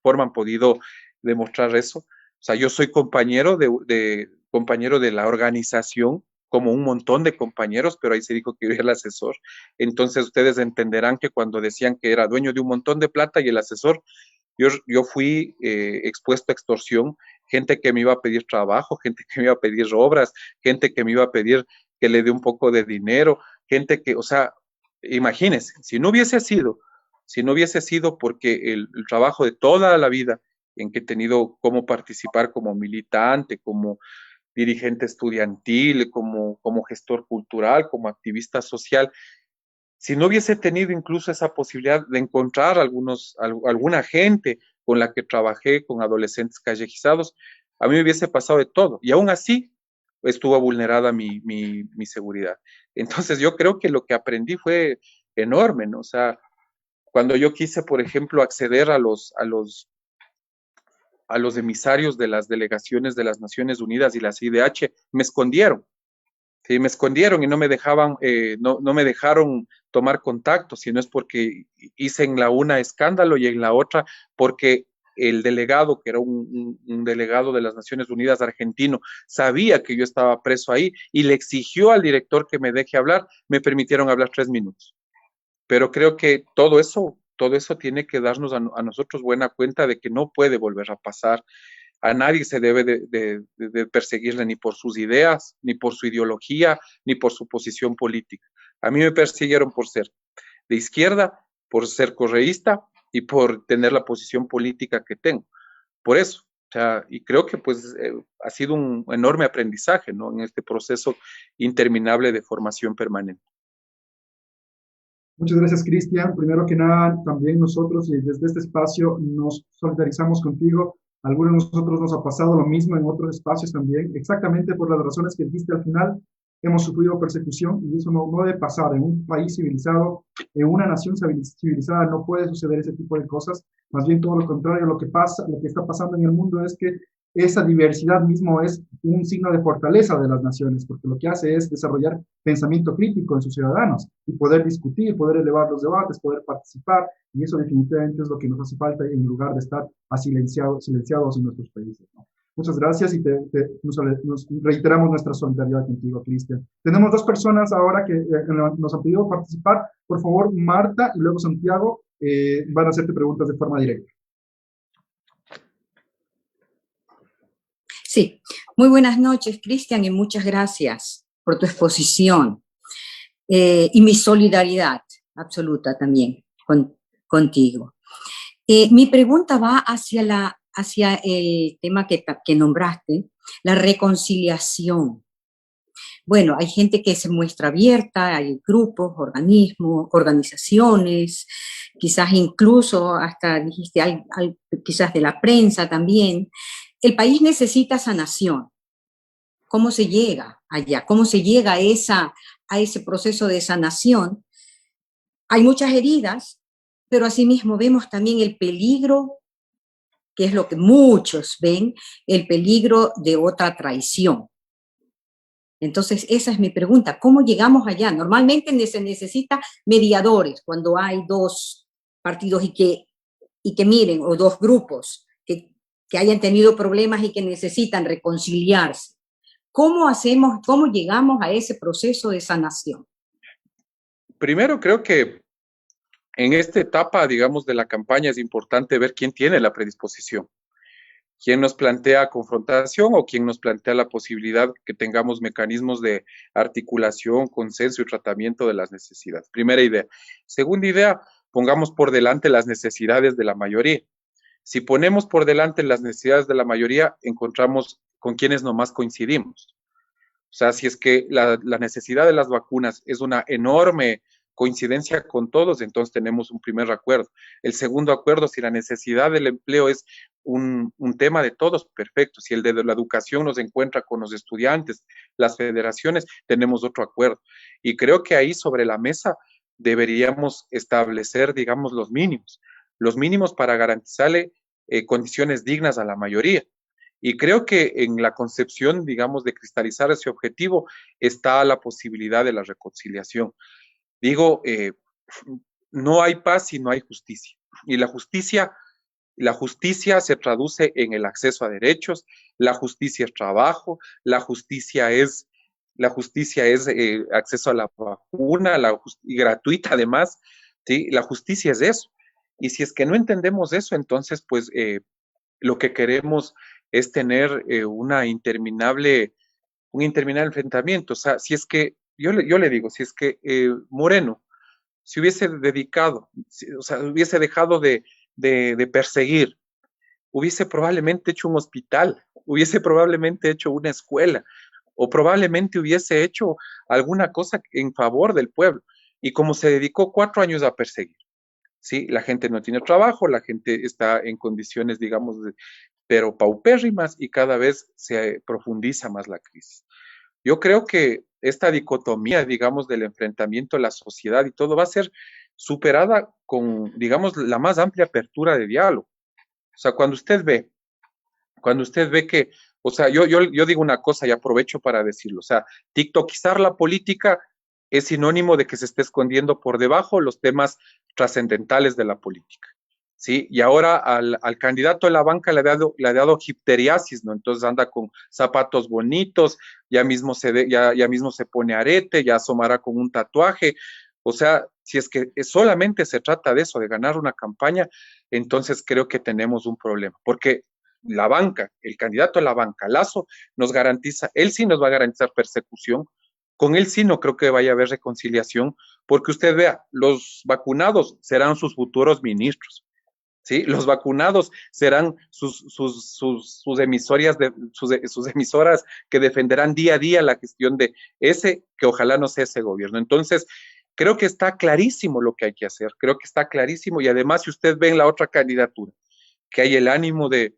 forma han podido demostrar eso. O sea, yo soy compañero de la organización, como un montón de compañeros, pero ahí se dijo que yo era el asesor. Entonces ustedes entenderán que cuando decían que era dueño de un montón de plata y el asesor, yo fui expuesto a extorsión, gente que me iba a pedir trabajo, gente que me iba a pedir obras, gente que me iba a pedir que le dé un poco de dinero, gente que, o sea, imagínense, si no hubiese sido porque el trabajo de toda la vida en que he tenido cómo participar como militante, como dirigente estudiantil, como gestor cultural, como activista social, si no hubiese tenido incluso esa posibilidad de encontrar alguna gente con la que trabajé, con adolescentes callejizados, a mí me hubiese pasado de todo. Y aún así estuvo vulnerada mi seguridad. Entonces yo creo que lo que aprendí fue enorme, ¿no? O sea, cuando yo quise, por ejemplo, acceder a los emisarios de las delegaciones de las Naciones Unidas y la CIDH, me escondieron. Sí, me escondieron y no me dejaban, no me dejaron tomar contacto, sino es porque hice en la una escándalo y en la otra porque el delegado, que era un delegado de las Naciones Unidas argentino, sabía que yo estaba preso ahí y le exigió al director que me deje hablar, me permitieron hablar 3 minutos. Pero creo que todo eso tiene que darnos a nosotros buena cuenta de que no puede volver a pasar. A nadie se debe de perseguirle ni por sus ideas, ni por su ideología, ni por su posición política. A mí me persiguieron por ser de izquierda, por ser correísta y por tener la posición política que tengo. Por eso, o sea, y creo que pues ha sido un enorme aprendizaje, ¿no? En este proceso interminable de formación permanente. Muchas gracias, Cristian. Primero que nada, también nosotros desde este espacio nos solidarizamos contigo. A algunos de nosotros nos ha pasado lo mismo en otros espacios también, exactamente por las razones que dijiste al final. Hemos sufrido persecución y eso no debe pasar en un país civilizado, en una nación civilizada no puede suceder ese tipo de cosas. Más bien todo lo contrario, lo que pasa, lo que está pasando en el mundo es que esa diversidad mismo es un signo de fortaleza de las naciones, porque lo que hace es desarrollar pensamiento crítico en sus ciudadanos y poder discutir, poder elevar los debates, poder participar, y eso definitivamente es lo que nos hace falta en lugar de estar silenciados en nuestros países, ¿no? Muchas gracias y nos reiteramos nuestra solidaridad contigo, Cristian. Tenemos 2 personas ahora que nos han pedido participar. Por favor, Marta y luego Santiago van a hacerte preguntas de forma directa. Sí, muy buenas noches, Cristian, y muchas gracias por tu exposición y mi solidaridad absoluta también contigo. Mi pregunta va hacia el tema que nombraste, la reconciliación. Bueno, hay gente que se muestra abierta, hay grupos, organismos, organizaciones, quizás incluso hasta dijiste quizás de la prensa también. El país necesita sanación. ¿Cómo se llega allá? ¿Cómo se llega a ese proceso de sanación? Hay muchas heridas, pero asimismo vemos también el peligro, que es lo que muchos ven, el peligro de otra traición. Entonces, esa es mi pregunta. ¿Cómo llegamos allá? Normalmente se necesita mediadores cuando hay 2 partidos y que miren, o 2 grupos que hayan tenido problemas y que necesitan reconciliarse. ¿Cómo llegamos a ese proceso de sanación? Primero, creo que en esta etapa, digamos, de la campaña es importante ver quién tiene la predisposición. O ¿Quién nos plantea confrontación o quién nos plantea la posibilidad que tengamos mecanismos de articulación, consenso y tratamiento de las necesidades? Primera idea. Segunda idea, pongamos por delante las necesidades de la mayoría. Si ponemos por delante las necesidades de la mayoría, encontramos con quienes nomás coincidimos. O sea, si es que la necesidad de las vacunas es una enorme coincidencia con todos, entonces tenemos un primer acuerdo. El segundo acuerdo, si la necesidad del empleo es un tema de todos, perfecto. Si el de la educación nos encuentra con los estudiantes, las federaciones, tenemos otro acuerdo. Y creo que ahí sobre la mesa deberíamos establecer, digamos, los mínimos para garantizarle condiciones dignas a la mayoría. Y creo que en la concepción, digamos, de cristalizar ese objetivo está la posibilidad de la reconciliación. Digo, no hay paz si no hay justicia. Y la justicia se traduce en el acceso a derechos, la justicia es trabajo, la justicia es acceso a la vacuna, y gratuita además, ¿sí? La justicia es eso. Y si es que no entendemos eso, entonces, pues, lo que queremos es tener un interminable enfrentamiento. O sea, si es que, yo le digo, si es que Moreno se hubiese dedicado, o sea, hubiese dejado de perseguir, hubiese probablemente hecho un hospital, hubiese probablemente hecho una escuela, o probablemente hubiese hecho alguna cosa en favor del pueblo. Y como se dedicó 4 años a perseguir, ¿sí? La gente no tiene trabajo, la gente está en condiciones, digamos, pero paupérrimas y cada vez se profundiza más la crisis. Yo creo que esta dicotomía, digamos, del enfrentamiento a la sociedad y todo va a ser superada con, digamos, la más amplia apertura de diálogo. O sea, cuando usted ve que, o sea, yo digo una cosa y aprovecho para decirlo, o sea, tiktokizar la política es sinónimo de que se esté escondiendo por debajo los temas trascendentales de la política. ¿Sí? Y ahora al candidato de la banca le ha dado hipteriasis, ¿no? Entonces anda con zapatos bonitos, ya mismo se pone arete, ya asomará con un tatuaje. O sea, si es que solamente se trata de eso, de ganar una campaña, entonces creo que tenemos un problema, porque la banca, el candidato a la banca, Lazo, nos garantiza, él sí nos va a garantizar persecución, con él sí no creo que vaya a haber reconciliación, porque usted vea, los vacunados serán sus futuros ministros. ¿Sí? Los vacunados serán sus emisoras que defenderán día a día la gestión de ese, que ojalá no sea ese gobierno. Entonces, creo que está clarísimo lo que hay que hacer, creo que está clarísimo y además si usted ve en la otra candidatura que hay el ánimo de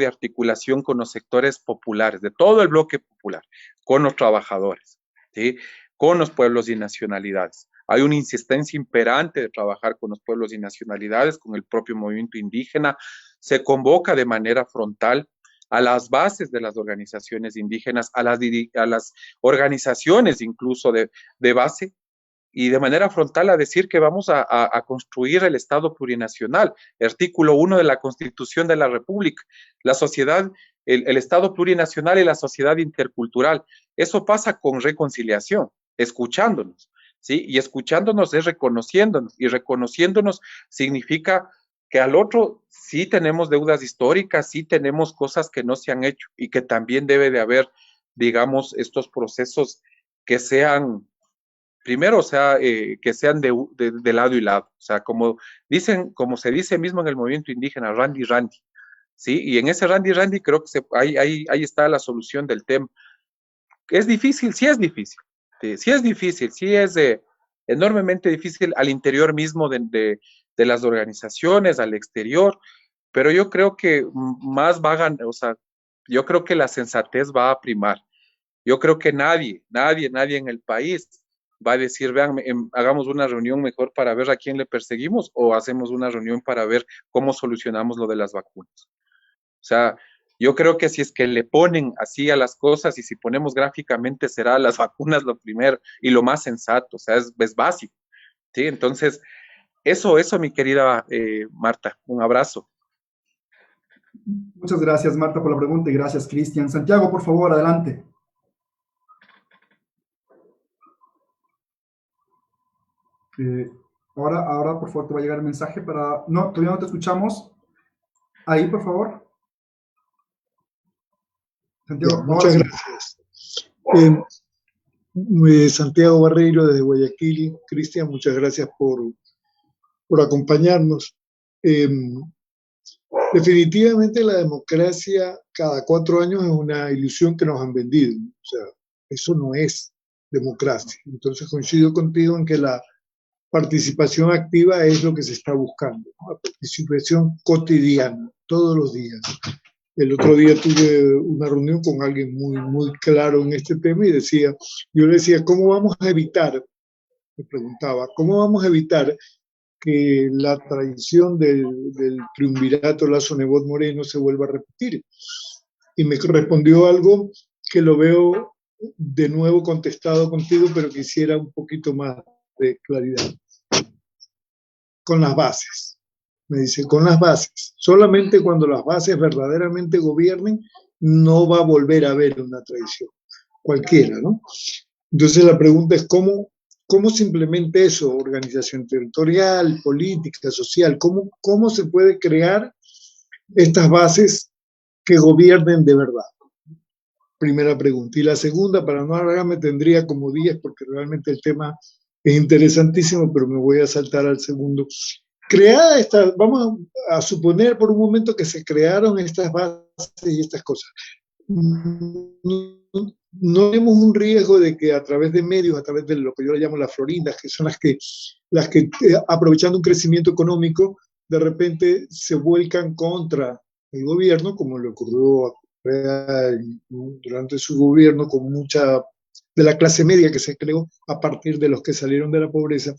articulación con los sectores populares, de todo el bloque popular, con los trabajadores, ¿sí? Con los pueblos y nacionalidades. Hay una insistencia imperante de trabajar con los pueblos y nacionalidades, con el propio movimiento indígena. Se convoca de manera frontal a las bases de las organizaciones indígenas, a las organizaciones incluso de base, y de manera frontal a decir que vamos a construir el Estado plurinacional, artículo 1 de la Constitución de la República, la sociedad, el Estado plurinacional y la sociedad intercultural. Eso pasa con reconciliación, escuchándonos, ¿sí? Y escuchándonos es reconociéndonos, y reconociéndonos significa que al otro sí tenemos deudas históricas, sí tenemos cosas que no se han hecho y que también debe de haber, digamos, estos procesos que sean primero, o sea, que sean de lado y lado. O sea, como se dice mismo en el movimiento indígena, Randy Randy. ¿Sí? Y en ese Randy Randy creo que ahí está la solución del tema. ¿Es difícil? Sí es difícil. Sí es difícil, sí es enormemente difícil al interior mismo de las organizaciones, al exterior, pero yo creo que más o sea, yo creo que la sensatez va a primar. Yo creo que nadie en el país va a decir, vean, hagamos una reunión mejor para ver a quién le perseguimos o hacemos una reunión para ver cómo solucionamos lo de las vacunas. O sea, yo creo que si es que le ponen así a las cosas y si ponemos gráficamente será las vacunas lo primero y lo más sensato, o sea, es básico. ¿Sí? Entonces, eso, mi querida Marta, un abrazo. Muchas gracias, Marta, por la pregunta y gracias, Cristian. Santiago, por favor, adelante. Ahora, por favor, te va a llegar el mensaje para... No, todavía no te escuchamos. Ahí, por favor. Santiago, ahora Muchas sí. gracias. Santiago Barreiro desde Guayaquil. Cristian, muchas gracias por acompañarnos. Definitivamente la democracia cada 4 años es una ilusión que nos han vendido. O sea, eso no es democracia. Entonces coincido contigo en que la participación activa es lo que se está buscando, ¿no? La participación cotidiana, todos los días. El otro día tuve una reunión con alguien muy claro en este tema y yo le decía, ¿cómo vamos a evitar, me preguntaba, cómo vamos a evitar que la tradición del triunvirato Lasso Nebot Moreno se vuelva a repetir? Y me respondió algo que lo veo de nuevo contestado contigo, pero quisiera un poquito más de claridad. Con las bases. Me dice, con las bases. Solamente cuando las bases verdaderamente gobiernen, no va a volver a haber una traición. Cualquiera, ¿no? Entonces la pregunta es, ¿cómo se implementa eso? Organización territorial, política, social. ¿Cómo se puede crear estas bases que gobiernen de verdad? Primera pregunta. Y la segunda, para no alargarme, tendría como 10, porque realmente el tema es interesantísimo, pero me voy a saltar al segundo. Vamos a suponer por un momento que se crearon estas bases y estas cosas. No tenemos un riesgo de que a través de medios, a través de lo que yo le llamo las florindas, que son las que aprovechando un crecimiento económico, de repente se vuelcan contra el gobierno, como le ocurrió a durante su gobierno con mucha de la clase media que se creó a partir de los que salieron de la pobreza,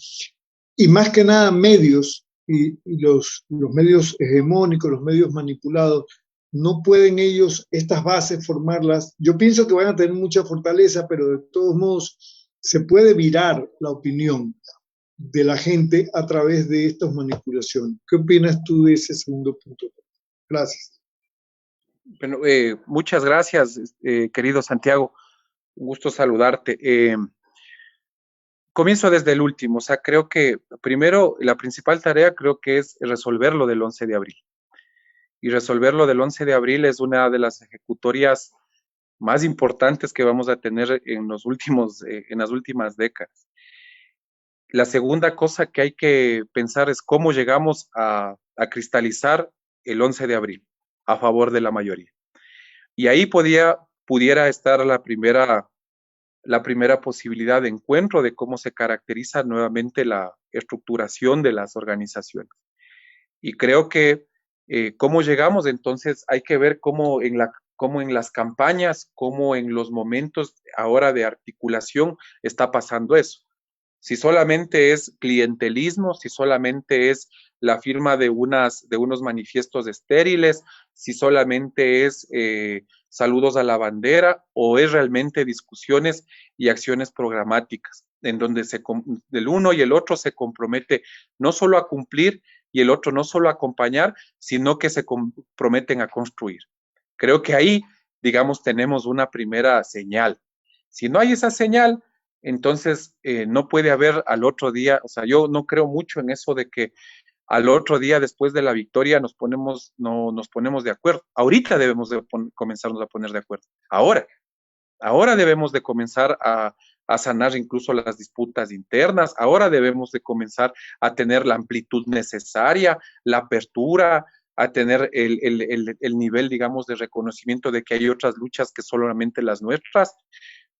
y más que nada medios y los medios hegemónicos, los medios manipulados, no pueden ellos estas bases formarlas. Yo pienso que van a tener mucha fortaleza, pero de todos modos se puede virar la opinión de la gente a través de estas manipulaciones. ¿Qué opinas tú de ese segundo punto? Gracias. Bueno, muchas gracias, querido Santiago. Un gusto saludarte. Comienzo desde el último. O sea, creo que primero la principal tarea creo que es resolver lo del 11 de abril. Y resolver lo del 11 de abril es una de las ejecutorias más importantes que vamos a tener en las últimas décadas. La segunda cosa que hay que pensar es cómo llegamos a cristalizar el 11 de abril a favor de la mayoría. Y ahí pudiera estar la primera posibilidad de encuentro de cómo se caracteriza nuevamente la estructuración de las organizaciones. Y creo que cómo llegamos, entonces hay que ver cómo en las campañas, cómo en los momentos ahora de articulación está pasando eso. Si solamente es clientelismo, si solamente es la firma de unos manifiestos estériles, si solamente es saludos a la bandera, o es realmente discusiones y acciones programáticas, en donde el uno y el otro se compromete no solo a cumplir y el otro no solo a acompañar, sino que se comprometen a construir. Creo que ahí, digamos, tenemos una primera señal. Si no hay esa señal, entonces no puede haber al otro día, o sea, yo no creo mucho en eso de que al otro día después de la victoria nos ponemos de acuerdo. Ahorita debemos de comenzarnos a poner de acuerdo. Ahora debemos de comenzar a sanar incluso las disputas internas. Ahora debemos de comenzar a tener la amplitud necesaria, la apertura, a tener el nivel, digamos, de reconocimiento de que hay otras luchas que solamente las nuestras,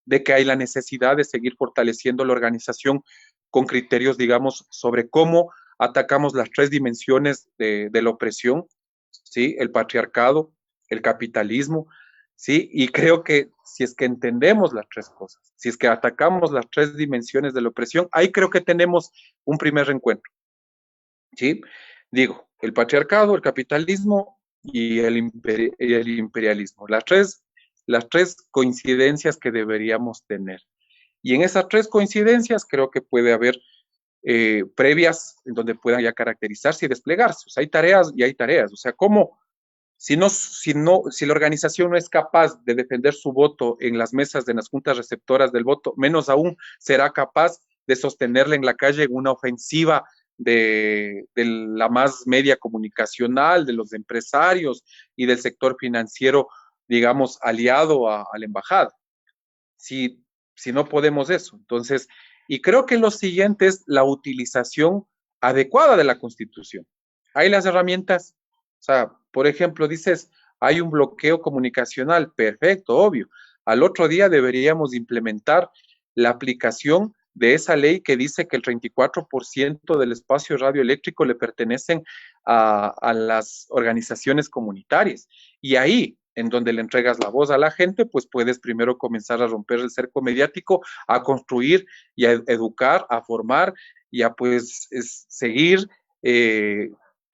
de que hay la necesidad de seguir fortaleciendo la organización con criterios, digamos, sobre cómo atacamos las 3 dimensiones de la opresión, ¿sí? El patriarcado, el capitalismo, ¿sí? Y creo que si es que entendemos las 3 cosas, si es que atacamos las 3 dimensiones de la opresión, ahí creo que tenemos un primer reencuentro, ¿sí? Digo, el patriarcado, el capitalismo y el imperialismo, las tres coincidencias que deberíamos tener. Y en esas 3 coincidencias creo que puede haber previas en donde puedan ya caracterizarse y desplegarse. O sea, hay tareas y hay tareas. O sea, ¿cómo? Si la organización no es capaz de defender su voto en las mesas de las juntas receptoras del voto, menos aún será capaz de sostenerla en la calle en una ofensiva de la más media comunicacional, de los empresarios y del sector financiero digamos, aliado a la embajada. Si no podemos eso. Entonces, y creo que lo siguiente es la utilización adecuada de la Constitución. Hay las herramientas, o sea, por ejemplo, dices, hay un bloqueo comunicacional, perfecto, obvio. Al otro día deberíamos implementar la aplicación de esa ley que dice que el 34% del espacio radioeléctrico le pertenecen a las organizaciones comunitarias. Y ahí, en donde le entregas la voz a la gente, pues puedes primero comenzar a romper el cerco mediático, a construir y a educar, a formar y a pues seguir,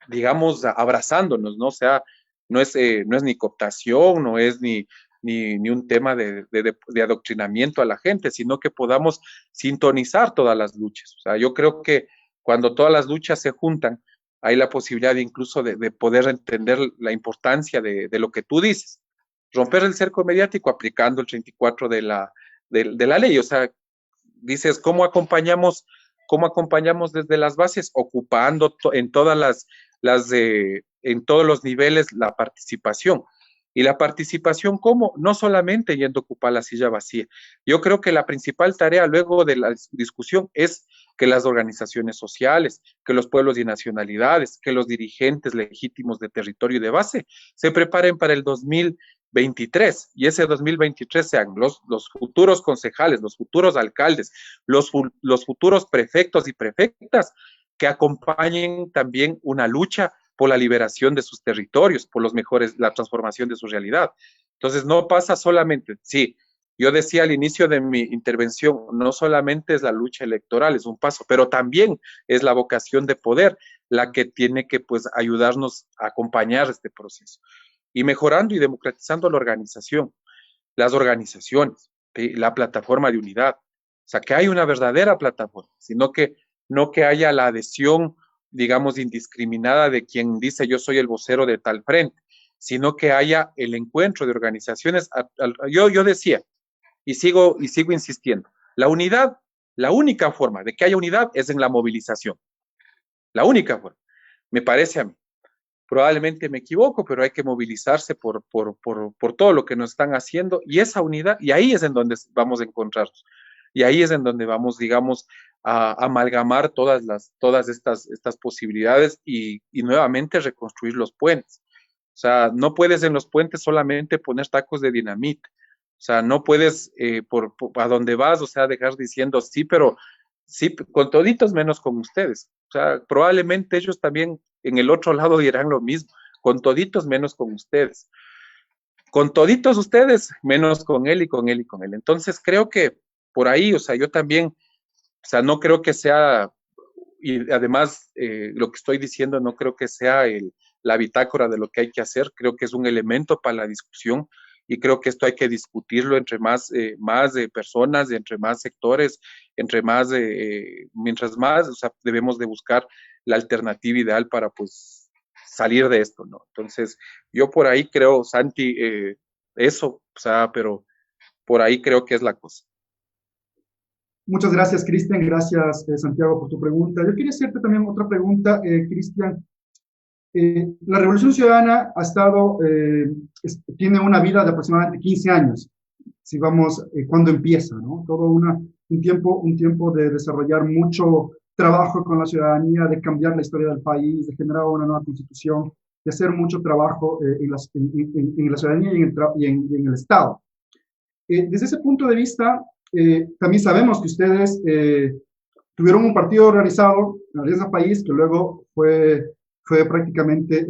digamos, abrazándonos, ¿no? O sea, no es ni cooptación, no es ni un tema de adoctrinamiento a la gente, sino que podamos sintonizar todas las luchas. O sea, yo creo que cuando todas las luchas se juntan, hay la posibilidad incluso de poder entender la importancia de lo que tú dices. Romper el cerco mediático aplicando el 34 de la ley. O sea, dices, ¿cómo acompañamos desde las bases? Ocupando en todas en todos los niveles la participación. Y la participación, ¿cómo? No solamente yendo a ocupar la silla vacía. Yo creo que la principal tarea luego de la discusión es que las organizaciones sociales, que los pueblos y nacionalidades, que los dirigentes legítimos de territorio y de base se preparen para el 2023 y ese 2023 sean los futuros concejales, los futuros alcaldes, los futuros prefectos y prefectas que acompañen también una lucha por la liberación de sus territorios, por la transformación de su realidad. Entonces, no pasa solamente, sí, yo decía al inicio de mi intervención, no solamente es la lucha electoral, es un paso, pero también es la vocación de poder la que tiene que pues ayudarnos a acompañar este proceso. Y mejorando y democratizando la organización, las organizaciones, la plataforma de unidad. O sea, que hay una verdadera plataforma, sino que no que haya la adhesión, digamos, indiscriminada de quien dice yo soy el vocero de tal frente, sino que haya el encuentro de organizaciones. Yo decía, y sigo insistiendo, la unidad, la única forma de que haya unidad es en la movilización. La única forma, me parece a mí. Probablemente me equivoco, pero hay que movilizarse por todo lo que nos están haciendo y esa unidad, y ahí es en donde vamos a encontrarnos. Y ahí es en donde vamos, digamos, a amalgamar todas estas posibilidades y nuevamente reconstruir los puentes. O sea, no puedes en los puentes solamente poner tacos de dinamita. O sea, no puedes a donde vas, o sea, dejar diciendo sí, pero sí, con toditos menos con ustedes. O sea, probablemente ellos también en el otro lado dirán lo mismo, con toditos menos con ustedes. Con toditos ustedes, menos con él y con él y con él. Entonces creo que por ahí, o sea, yo también, o sea, no creo que sea, y además lo que estoy diciendo no creo que sea la bitácora de lo que hay que hacer, creo que es un elemento para la discusión y creo que esto hay que discutirlo entre más personas, entre más sectores, mientras más, o sea, debemos de buscar la alternativa ideal para pues salir de esto, ¿no? Entonces, yo por ahí creo, Santi, eso, o sea, pero por ahí creo que es la cosa. Muchas gracias, Cristian. Gracias, Santiago, por tu pregunta. Yo quería hacerte también otra pregunta, Cristian. La Revolución Ciudadana ha estado, tiene una vida de aproximadamente 15 años, si vamos, cuando empieza, ¿no? Todo un tiempo de desarrollar mucho trabajo con la ciudadanía, de cambiar la historia del país, de generar una nueva constitución, de hacer mucho trabajo en la ciudadanía y en el Estado. Desde ese punto de vista, también sabemos que ustedes tuvieron un partido organizado, la Alianza País, que luego fue prácticamente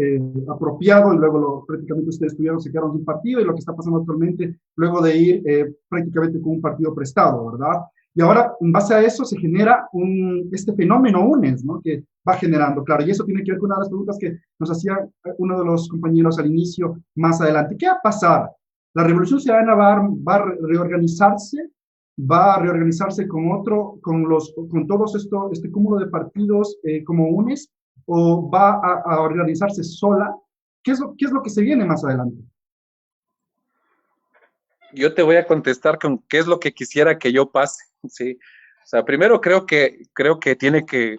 apropiado y luego prácticamente ustedes se quedaron sin partido y lo que está pasando actualmente luego de ir prácticamente con un partido prestado, ¿verdad? Y ahora, en base a eso, se genera este fenómeno UNES, ¿no? Que va generando, claro, y eso tiene que ver con una de las preguntas que nos hacía uno de los compañeros al inicio, más adelante. ¿Qué va a pasar? ¿La Revolución Ciudadana va a reorganizarse? ¿Va a reorganizarse con todos este cúmulo de partidos como UNES? ¿O va a organizarse sola? ¿Qué es lo que se viene más adelante? Yo te voy a contestar con qué es lo que quisiera que yo pase, ¿sí? O sea, primero creo que tiene que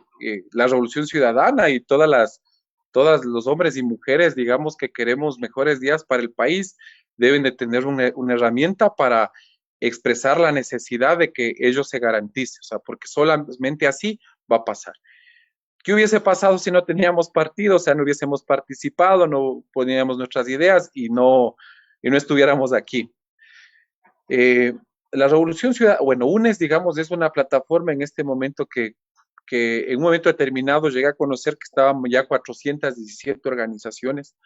la Revolución Ciudadana y todos los hombres y mujeres, digamos, que queremos mejores días para el país, deben de tener una herramienta para expresar la necesidad de que ello se garantice, o sea, porque solamente así va a pasar. ¿Qué hubiese pasado si no teníamos partido? O sea, no hubiésemos participado, no poníamos nuestras ideas y no estuviéramos aquí. La Revolución Ciudadana, bueno, UNES, digamos, es una plataforma en este momento que en un momento determinado llegué a conocer que estaban ya 417 organizaciones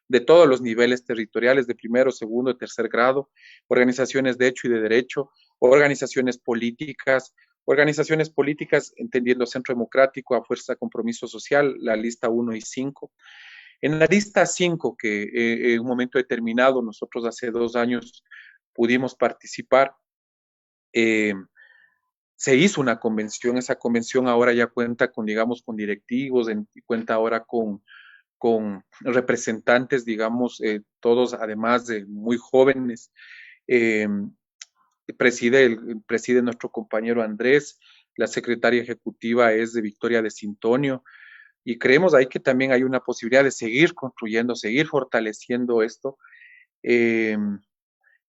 de todos los niveles territoriales, de primero, segundo, tercer grado, organizaciones de hecho y de derecho, organizaciones políticas entendiendo Centro Democrático, a Fuerza Compromiso Social, la lista 1 y 5. En la lista 5, que en un momento determinado, nosotros hace 2 años pudimos participar, se hizo una convención, esa convención ahora ya cuenta con, digamos, con directivos, cuenta ahora con representantes, digamos, todos además de muy jóvenes. Preside nuestro compañero Andrés, la secretaria ejecutiva es de Victoria de Sintonio, y creemos ahí que también hay una posibilidad de seguir construyendo, seguir fortaleciendo esto. ¿Qué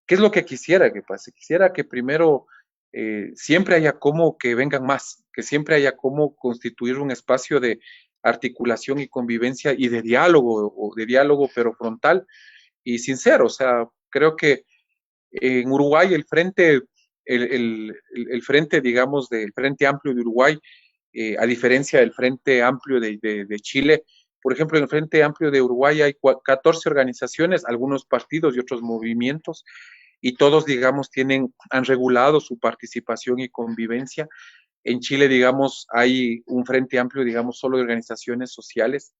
es lo que quisiera que pase? Quisiera que primero siempre haya como que vengan más, que siempre haya como constituir un espacio de articulación y convivencia y de diálogo, pero frontal y sincero. O sea, creo que en Uruguay el frente, digamos, del Frente Amplio de Uruguay, a diferencia del Frente Amplio de Chile, por ejemplo, en el Frente Amplio de Uruguay hay 14 organizaciones, algunos partidos y otros movimientos, y todos, digamos, han regulado su participación y convivencia. En Chile, digamos, hay un Frente Amplio, digamos, solo de organizaciones sociales.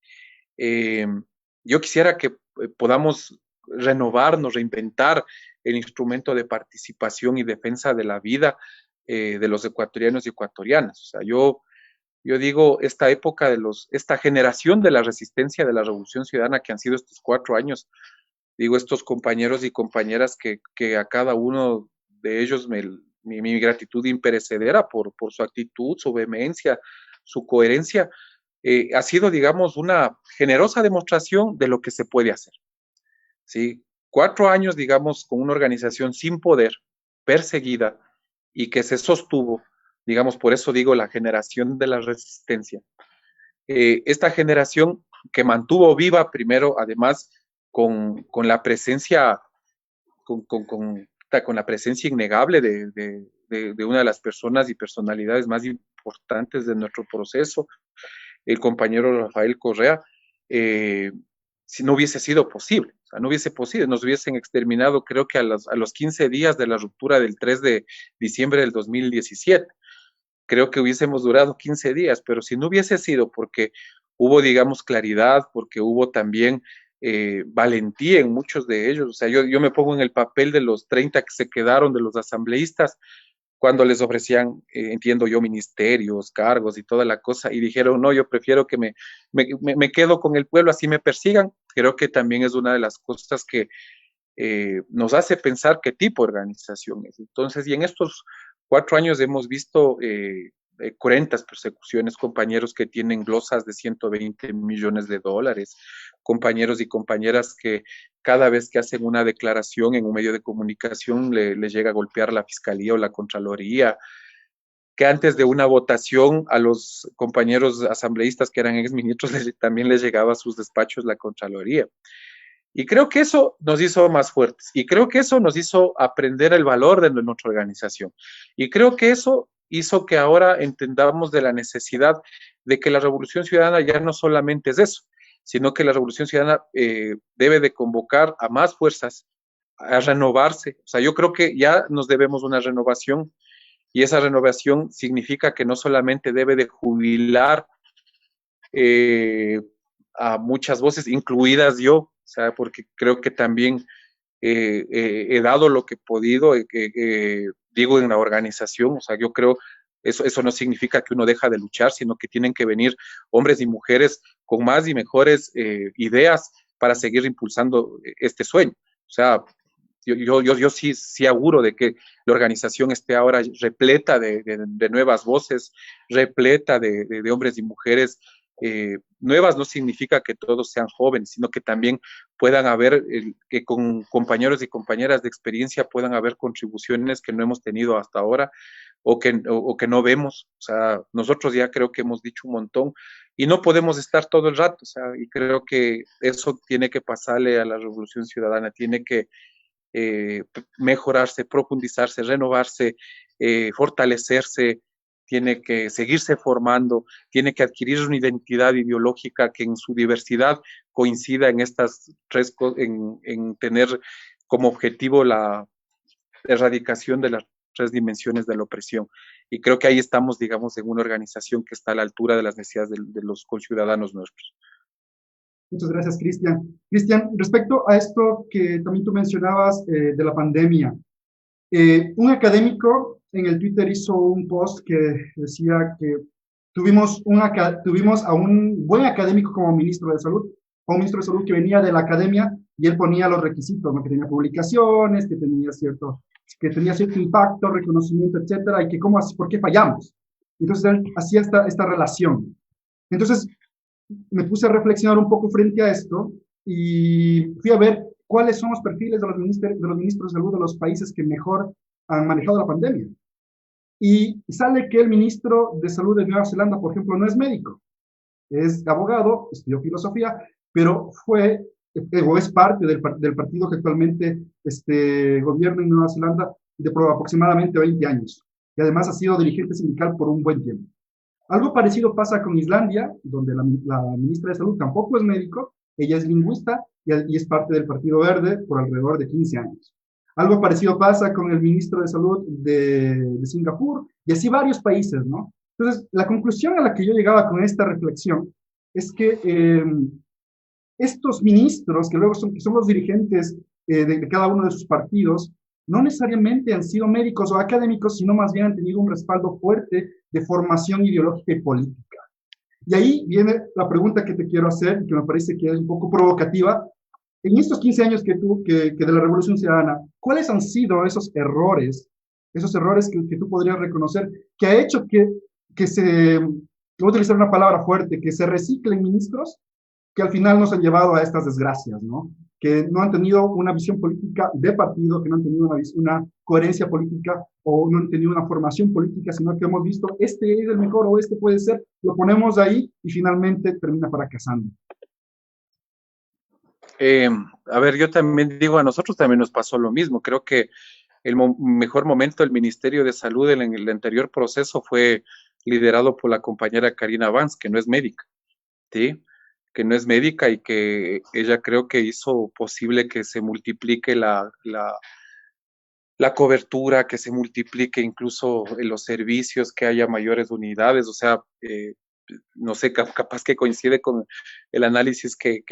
Yo quisiera que podamos renovarnos, reinventar el instrumento de participación y defensa de la vida de los ecuatorianos y ecuatorianas. O sea, yo digo, esta época esta generación de la resistencia de la Revolución Ciudadana que han sido estos 4 años, digo, estos compañeros y compañeras que a cada uno de ellos mi gratitud imperecedera por su actitud, su vehemencia, su coherencia, ha sido, digamos, una generosa demostración de lo que se puede hacer. ¿Sí? 4 años, digamos, con una organización sin poder, perseguida, y que se sostuvo, digamos, por eso digo la generación de la resistencia. Esta generación que mantuvo viva primero, además, con la presencia, con la presencia innegable de una de las personas y personalidades más importantes de nuestro proceso, el compañero Rafael Correa, si no hubiese sido posible, o sea, no hubiese posible, nos hubiesen exterminado creo que a los 15 días de la ruptura del 3 de diciembre del 2017. Creo que hubiésemos durado 15 días, pero si no hubiese sido porque hubo, digamos, claridad, porque hubo también valentía en muchos de ellos, o sea, yo me pongo en el papel de los 30 que se quedaron, de los asambleístas, cuando les ofrecían, entiendo yo, ministerios, cargos y toda la cosa, y dijeron, no, yo prefiero que me quedo con el pueblo, así me persigan. Creo que también es una de las cosas que nos hace pensar qué tipo de organización es. Entonces, y en estos 4 años hemos visto 40 persecuciones, compañeros que tienen glosas de 120 millones de dólares, compañeros y compañeras que cada vez que hacen una declaración en un medio de comunicación les llega a golpear la fiscalía o la contraloría, que antes de una votación a los compañeros asambleístas que eran exministros también les llegaba a sus despachos la contraloría. Y creo que eso nos hizo más fuertes, y creo que eso nos hizo aprender el valor de nuestra organización, y creo que eso hizo que ahora entendamos de la necesidad de que la Revolución Ciudadana ya no solamente es eso, sino que la Revolución Ciudadana debe de convocar a más fuerzas a renovarse. O sea, yo creo que ya nos debemos una renovación, y esa renovación significa que no solamente debe de jubilar a muchas voces, incluidas yo, o sea, porque creo que también he dado lo que he podido, digo, en la organización. O sea, yo creo, eso no significa que uno deja de luchar, sino que tienen que venir hombres y mujeres con más y mejores ideas para seguir impulsando este sueño. O sea, yo sí auguro de que la organización esté ahora repleta de nuevas voces, repleta de hombres y mujeres nuevas no significa que todos sean jóvenes, sino que también puedan haber, que con compañeros y compañeras de experiencia puedan haber contribuciones que no hemos tenido hasta ahora o que no vemos. O sea, nosotros ya creo que hemos dicho un montón y no podemos estar todo el rato. O sea, y creo que eso tiene que pasarle a la Revolución Ciudadana, tiene que mejorarse, profundizarse, renovarse, fortalecerse, tiene que seguirse formando, tiene que adquirir una identidad ideológica que en su diversidad coincida en estas tres, en tener como objetivo la erradicación de las tres dimensiones de la opresión. Y creo que ahí estamos, digamos, en una organización que está a la altura de las necesidades de los conciudadanos nuestros. Muchas gracias, Cristian. Cristian, respecto a esto que también tú mencionabas de la pandemia, un académico en el Twitter hizo un post que decía que tuvimos a un buen académico como ministro de salud, a un ministro de salud que venía de la academia y él ponía los requisitos, ¿no? Que tenía publicaciones, que tenía cierto impacto, reconocimiento, etcétera, y que por qué fallamos. Entonces él hacía esta relación. Entonces me puse a reflexionar un poco frente a esto y fui a ver cuáles son los perfiles de los ministros de salud de los países que mejor han manejado la pandemia. Y sale que el ministro de salud de Nueva Zelanda, por ejemplo, no es médico, es abogado, estudió filosofía, pero o es parte del partido que actualmente gobierna en Nueva Zelanda de aproximadamente 20 años. Y además ha sido dirigente sindical por un buen tiempo. Algo parecido pasa con Islandia, donde la ministra de Salud tampoco es médico, ella es lingüista y es parte del Partido Verde por alrededor de 15 años. Algo parecido pasa con el ministro de Salud de Singapur y así varios países, ¿no? Entonces, la conclusión a la que yo llegaba con esta reflexión es que estos ministros, que luego son los dirigentes de cada uno de sus partidos, no necesariamente han sido médicos o académicos, sino más bien han tenido un respaldo fuerte de formación ideológica y política. Y ahí viene la pregunta que te quiero hacer, y que me parece que es un poco provocativa. En estos 15 años que de la Revolución Ciudadana, ¿cuáles han sido esos errores que tú podrías reconocer, que ha hecho que se, voy a utilizar una palabra fuerte, que se reciclen ministros, que al final nos han llevado a estas desgracias, ¿no? Que no han tenido una visión política de partido, que no han tenido una coherencia política o no han tenido una formación política, sino que hemos visto, este es el mejor o este puede ser, lo ponemos ahí y finalmente termina fracasando. A ver, yo también digo, a nosotros también nos pasó lo mismo. Creo que el mejor momento del Ministerio de Salud en el anterior proceso fue liderado por la compañera Karina Vance, que no es médica, ¿sí? Que no es médica y que ella creo que hizo posible que se multiplique la cobertura, que se multiplique incluso los servicios, que haya mayores unidades, o sea, no sé, capaz que coincide con el análisis que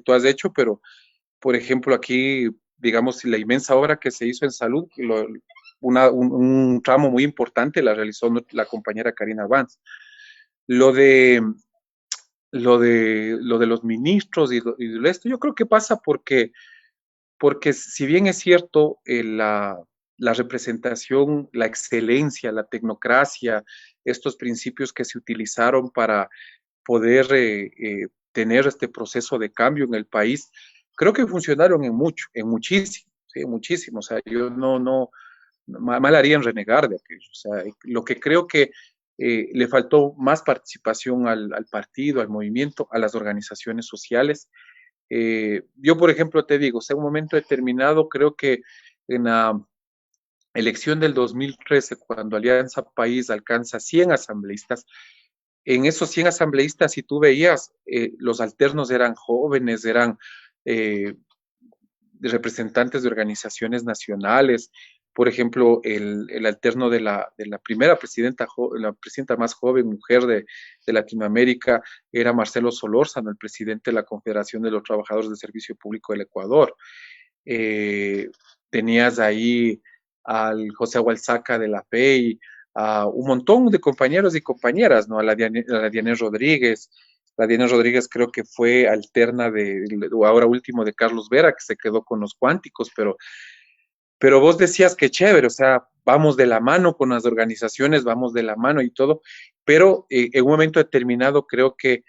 tú has hecho, pero, por ejemplo, aquí, digamos, la inmensa obra que se hizo en salud, un tramo muy importante la realizó la compañera Karina Vance. Lo de los ministros y esto, yo creo que pasa porque si bien es cierto, la representación, la excelencia, la tecnocracia, estos principios que se utilizaron para poder tener este proceso de cambio en el país, creo que funcionaron muchísimo, ¿sí? Muchísimo. O sea, yo no mal haría en renegar de aquello. O sea, lo que creo que le faltó más participación al partido, al movimiento, a las organizaciones sociales. Yo, por ejemplo, te digo, o sea, en un momento determinado, creo que en la elección del 2013, cuando Alianza País alcanza 100 asambleístas, en esos 100 asambleístas, si tú veías, los alternos eran jóvenes, eran representantes de organizaciones nacionales. Por ejemplo, el alterno de la primera presidenta, la presidenta más joven mujer de Latinoamérica, era Marcelo Solórzano, el presidente de la Confederación de los Trabajadores del Servicio Público del Ecuador. Tenías ahí al José Agualzaca de la FEI, a un montón de compañeros y compañeras, ¿no? A la Dianés Rodríguez. La Dianés Rodríguez creo que fue alterna ahora último de Carlos Vera, que se quedó con los cuánticos, pero vos decías que chévere, o sea, vamos de la mano con las organizaciones, vamos de la mano y todo, pero en un momento determinado creo que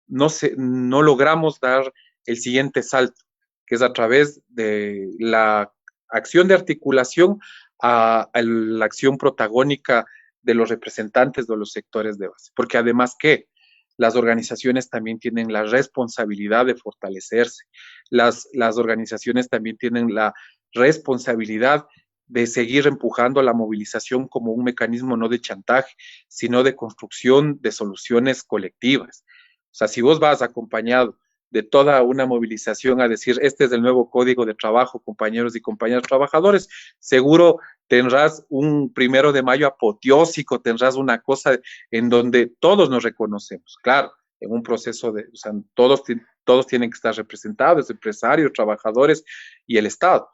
no logramos dar el siguiente salto, que es a través de la acción de articulación a la acción protagónica de los representantes de los sectores de base. Porque además que las organizaciones también tienen la responsabilidad de fortalecerse, las organizaciones también tienen la responsabilidad de seguir empujando a la movilización como un mecanismo no de chantaje, sino de construcción de soluciones colectivas. O sea, si vos vas acompañado de toda una movilización a decir, este es el nuevo código de trabajo, compañeros y compañeras trabajadores, seguro tendrás un 1 de mayo apoteósico, tendrás una cosa en donde todos nos reconocemos, claro, en un proceso de, o sea, todos tienen que estar representados, empresarios, trabajadores y el Estado,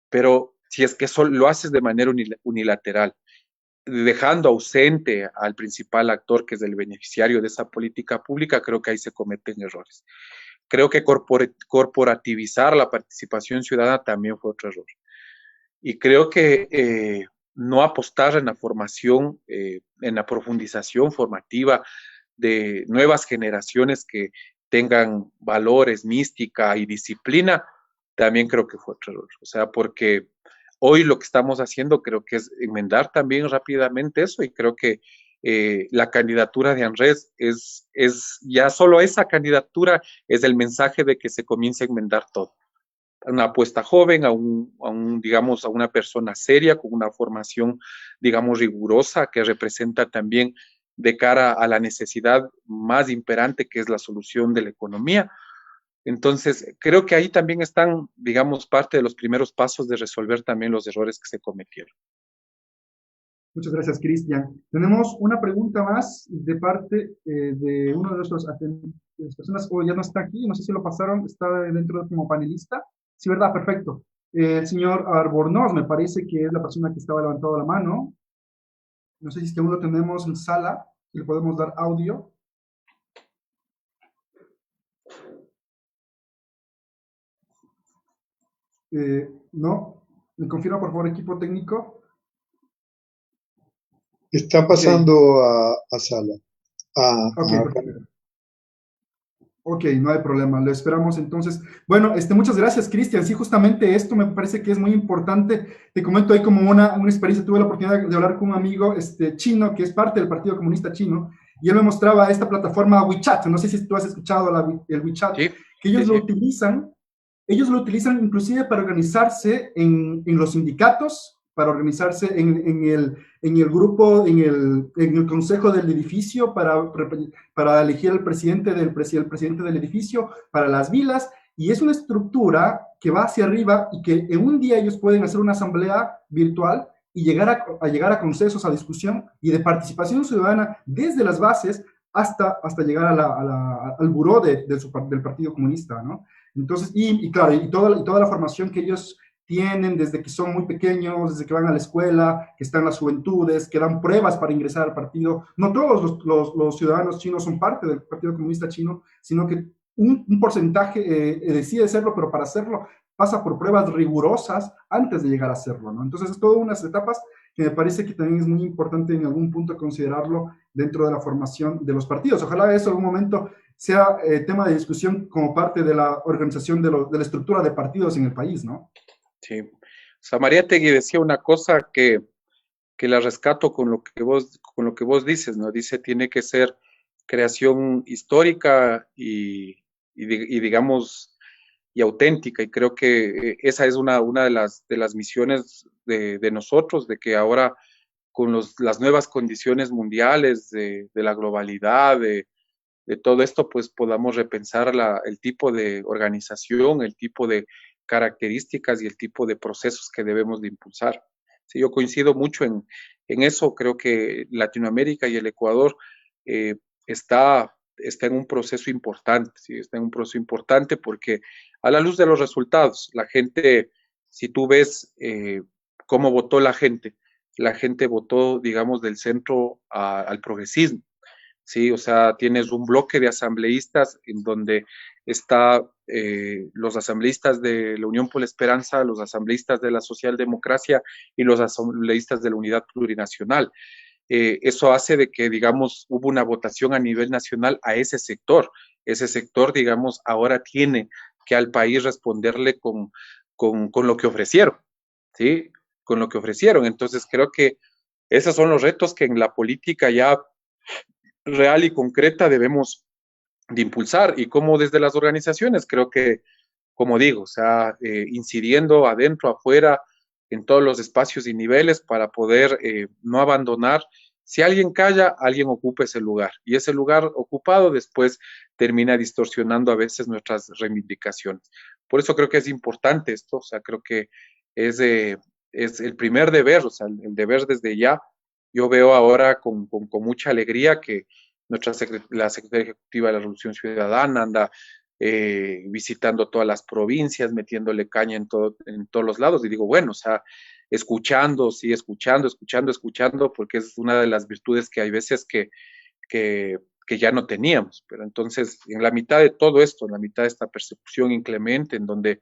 pero si es que eso lo haces de manera unilateral, dejando ausente al principal actor, que es el beneficiario de esa política pública, creo que ahí se cometen errores. Creo que corporativizar la participación ciudadana también fue otro error. Y creo que no apostar en la formación, en la profundización formativa de nuevas generaciones que tengan valores, mística y disciplina, también creo que fue otro error. O sea, porque hoy lo que estamos haciendo creo que es enmendar también rápidamente eso, y creo que la candidatura de Andrés es ya solo esa candidatura es el mensaje de que se comience a enmendar todo. Una apuesta joven, digamos, a una persona seria, con una formación, digamos, rigurosa, que representa también de cara a la necesidad más imperante, que es la solución de la economía. Entonces, creo que ahí también están, digamos, parte de los primeros pasos de resolver también los errores que se cometieron. Muchas gracias, Cristian. Tenemos una pregunta más de parte de uno de nuestros personas, o ya no está aquí, no sé si lo pasaron, está dentro como panelista. Sí, ¿verdad? Perfecto. El señor Albornoz, me parece que es la persona que estaba levantando la mano. No sé si es que aún lo tenemos en sala, si le podemos dar audio. No, me confirma por favor, equipo técnico. Está pasando a sala. Ok, no hay problema, lo esperamos entonces. Bueno, muchas gracias, Cristian. Sí, justamente esto me parece que es muy importante. Te comento ahí como una experiencia. Tuve la oportunidad de hablar con un amigo chino que es parte del Partido Comunista Chino, y él me mostraba esta plataforma WeChat. No sé si tú has escuchado el WeChat, Sí, que ellos sí, lo sí. utilizan. Ellos lo utilizan inclusive para organizarse en los sindicatos, para organizarse en el grupo, en el consejo del edificio, para elegir al presidente el presidente del edificio, para las vilas, y es una estructura que va hacia arriba y que en un día ellos pueden hacer una asamblea virtual y llegar a consensos, a discusión y de participación ciudadana desde las bases hasta llegar al buró del Partido Comunista, ¿no? Entonces, claro, y toda la formación que ellos tienen desde que son muy pequeños, desde que van a la escuela, que están en las juventudes, que dan pruebas para ingresar al partido. No todos los ciudadanos chinos son parte del Partido Comunista Chino, sino que un porcentaje decide serlo, pero para hacerlo pasa por pruebas rigurosas antes de llegar a hacerlo, ¿no? Entonces, es todas unas etapas que me parece que también es muy importante en algún punto considerarlo dentro de la formación de los partidos. Ojalá eso en algún momento sea tema de discusión como parte de la organización de la estructura de partidos en el país, ¿no? Sí. O sea, Mariátegui decía una cosa que la rescato con lo que vos dices, ¿no? Dice, tiene que ser creación histórica y digamos, y auténtica, y creo que esa es una de las misiones de nosotros, de que ahora con las nuevas condiciones mundiales de la globalidad, de todo esto, pues podamos repensar el tipo de organización, el tipo de características y el tipo de procesos que debemos de impulsar. Sí, yo coincido mucho en eso. Creo que Latinoamérica y el Ecuador está en un proceso importante, ¿sí? Está en un proceso importante porque a la luz de los resultados, la gente, si tú ves cómo votó la gente votó, digamos, del centro al progresismo. Sí, o sea, tienes un bloque de asambleístas en donde está los asambleístas de la Unión por la Esperanza, los asambleístas de la Socialdemocracia y los asambleístas de la Unidad Plurinacional. eso hace de que, digamos, hubo una votación a nivel nacional a ese sector. Ese sector, digamos, ahora tiene que al país responderle con lo que ofrecieron, ¿sí? Con lo que ofrecieron. Entonces, creo que esos son los retos que en la política ya real y concreta debemos de impulsar, y como desde las organizaciones, creo que, como digo, o sea, incidiendo adentro, afuera, en todos los espacios y niveles para poder no abandonar. Si alguien calla, alguien ocupa ese lugar, y ese lugar ocupado después termina distorsionando a veces nuestras reivindicaciones. Por eso creo que es importante esto, o sea, creo que es, es el primer deber, o sea, el deber desde ya. Yo veo ahora con mucha alegría que la Secretaría Ejecutiva de la Revolución Ciudadana anda visitando todas las provincias, metiéndole caña en todos los lados, y digo, bueno, o sea, escuchando, sí, escuchando, porque es una de las virtudes que hay veces que ya no teníamos. Pero entonces, en la mitad de todo esto, en la mitad de esta persecución inclemente, en donde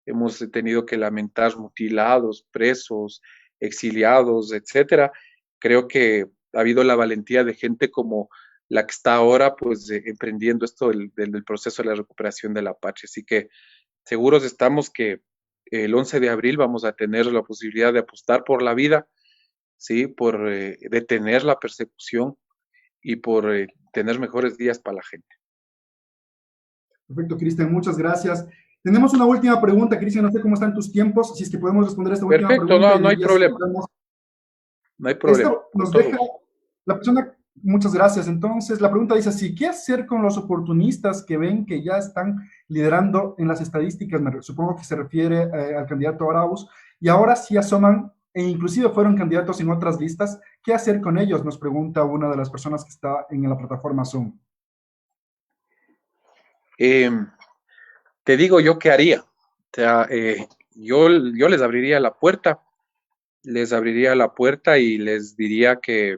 hemos tenido que lamentar mutilados, presos, exiliados, etcétera, creo que ha habido la valentía de gente como la que está ahora, pues, emprendiendo esto del proceso de la recuperación de la patria. Así que seguros estamos que el 11 de abril vamos a tener la posibilidad de apostar por la vida, ¿sí? Por detener la persecución y por tener mejores días para la gente. Perfecto, Cristian, muchas gracias. Tenemos una última pregunta, Cristian, no sé cómo están tus tiempos, si es que podemos responder esta última pregunta. Perfecto, no hay problema. No hay problema. Esto nos deja la persona, muchas gracias. Entonces, la pregunta dice así, ¿qué hacer con los oportunistas que ven que ya están liderando en las estadísticas? Supongo que se refiere al candidato Arauz, y ahora sí asoman, e inclusive fueron candidatos en otras listas. ¿Qué hacer con ellos? Nos pregunta una de las personas que está en la plataforma Zoom. Te digo yo qué haría. O sea, yo les abriría la puerta, y les diría que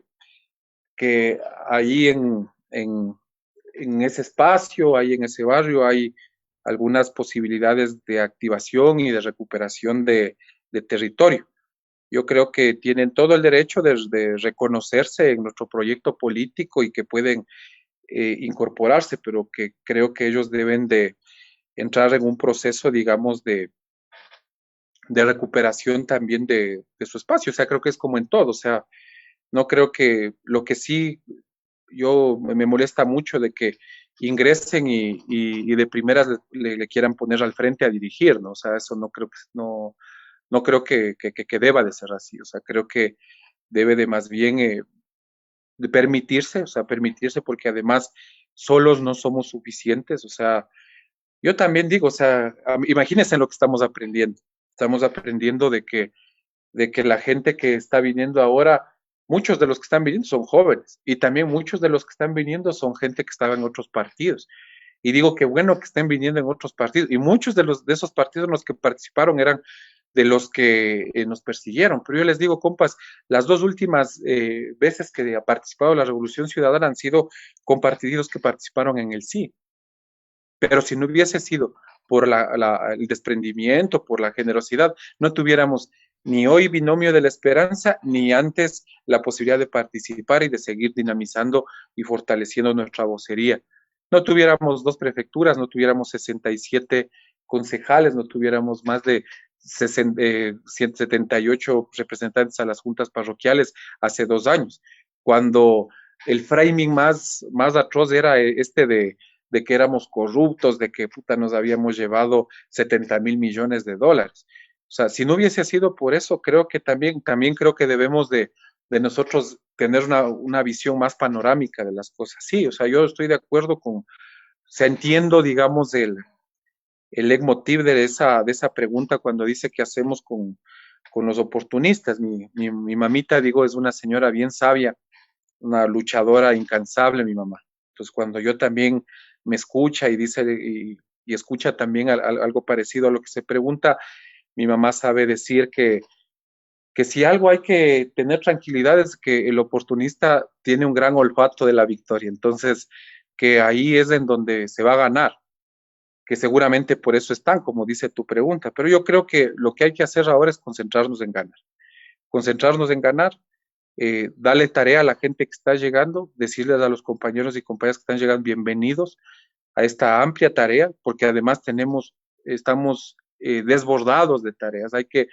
ahí en ese espacio, ahí en ese barrio, hay algunas posibilidades de activación y de recuperación de territorio. Yo creo que tienen todo el derecho de reconocerse en nuestro proyecto político y que pueden incorporarse, pero que creo que ellos deben de entrar en un proceso, digamos, de recuperación también de su espacio. O sea, creo que es como en todo. O sea, no creo que lo que sí yo me molesta mucho de que ingresen y de primeras le quieran poner al frente a dirigir, ¿no? O sea, eso no creo no creo que deba de ser así. O sea, creo que debe de más bien de permitirse, o sea, permitirse, porque además solos no somos suficientes. O sea, yo también digo, o sea, imagínense lo que estamos aprendiendo. Estamos aprendiendo de que la gente que está viniendo ahora, muchos de los que están viniendo son jóvenes, y también muchos de los que están viniendo son gente que estaba en otros partidos. Y digo que bueno que estén viniendo en otros partidos, y muchos de esos partidos en los que participaron eran de los que nos persiguieron. Pero yo les digo, compas, las dos últimas veces que ha participado la Revolución Ciudadana han sido con partidos que participaron en el sí. Pero si no hubiese sido por el desprendimiento, por la generosidad, no tuviéramos ni hoy Binomio de la Esperanza, ni antes la posibilidad de participar y de seguir dinamizando y fortaleciendo nuestra vocería. No tuviéramos 2 prefecturas, no tuviéramos 67 concejales, no tuviéramos más de 178 representantes a las juntas parroquiales hace 2 años, cuando el framing más atroz era este de que éramos corruptos, de que puta nos habíamos llevado 70,000 millones de dólares. O sea, si no hubiese sido por eso, creo que también creo que debemos de nosotros tener una visión más panorámica de las cosas. Sí, o sea, yo estoy de acuerdo con, o sea, entiendo, digamos, el leitmotiv de esa pregunta cuando dice qué hacemos con los oportunistas. Mi mamita, digo, es una señora bien sabia, una luchadora incansable, mi mamá. Entonces, cuando yo también me escucha y dice, y escucha también algo parecido a lo que se pregunta, mi mamá sabe decir que si algo hay que tener tranquilidad es que el oportunista tiene un gran olfato de la victoria. Entonces, que ahí es en donde se va a ganar, que seguramente por eso están, como dice tu pregunta. Pero yo creo que lo que hay que hacer ahora es concentrarnos en ganar darle tarea a la gente que está llegando, decirles a los compañeros y compañeras que están llegando bienvenidos a esta amplia tarea, porque además estamos desbordados de tareas. Hay que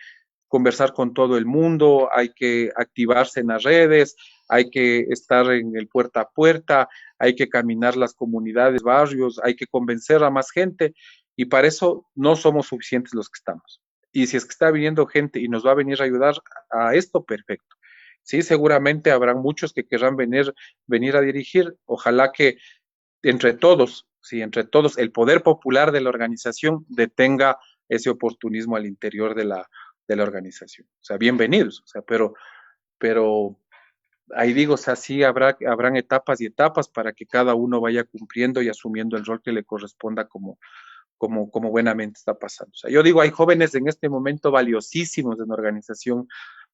conversar con todo el mundo, hay que activarse en las redes, hay que estar en el puerta a puerta, hay que caminar las comunidades, barrios, hay que convencer a más gente, y para eso no somos suficientes los que estamos. Y si es que está viniendo gente y nos va a venir a ayudar a esto, perfecto. Sí, seguramente habrán muchos que querrán venir a dirigir. Ojalá que entre todos, sí, entre todos, el poder popular de la organización detenga ese oportunismo al interior de la organización. O sea, bienvenidos, o sea, pero ahí digo, o sea, sí habrán etapas y etapas para que cada uno vaya cumpliendo y asumiendo el rol que le corresponda como buenamente está pasando. O sea, yo digo, hay jóvenes en este momento valiosísimos en la organización,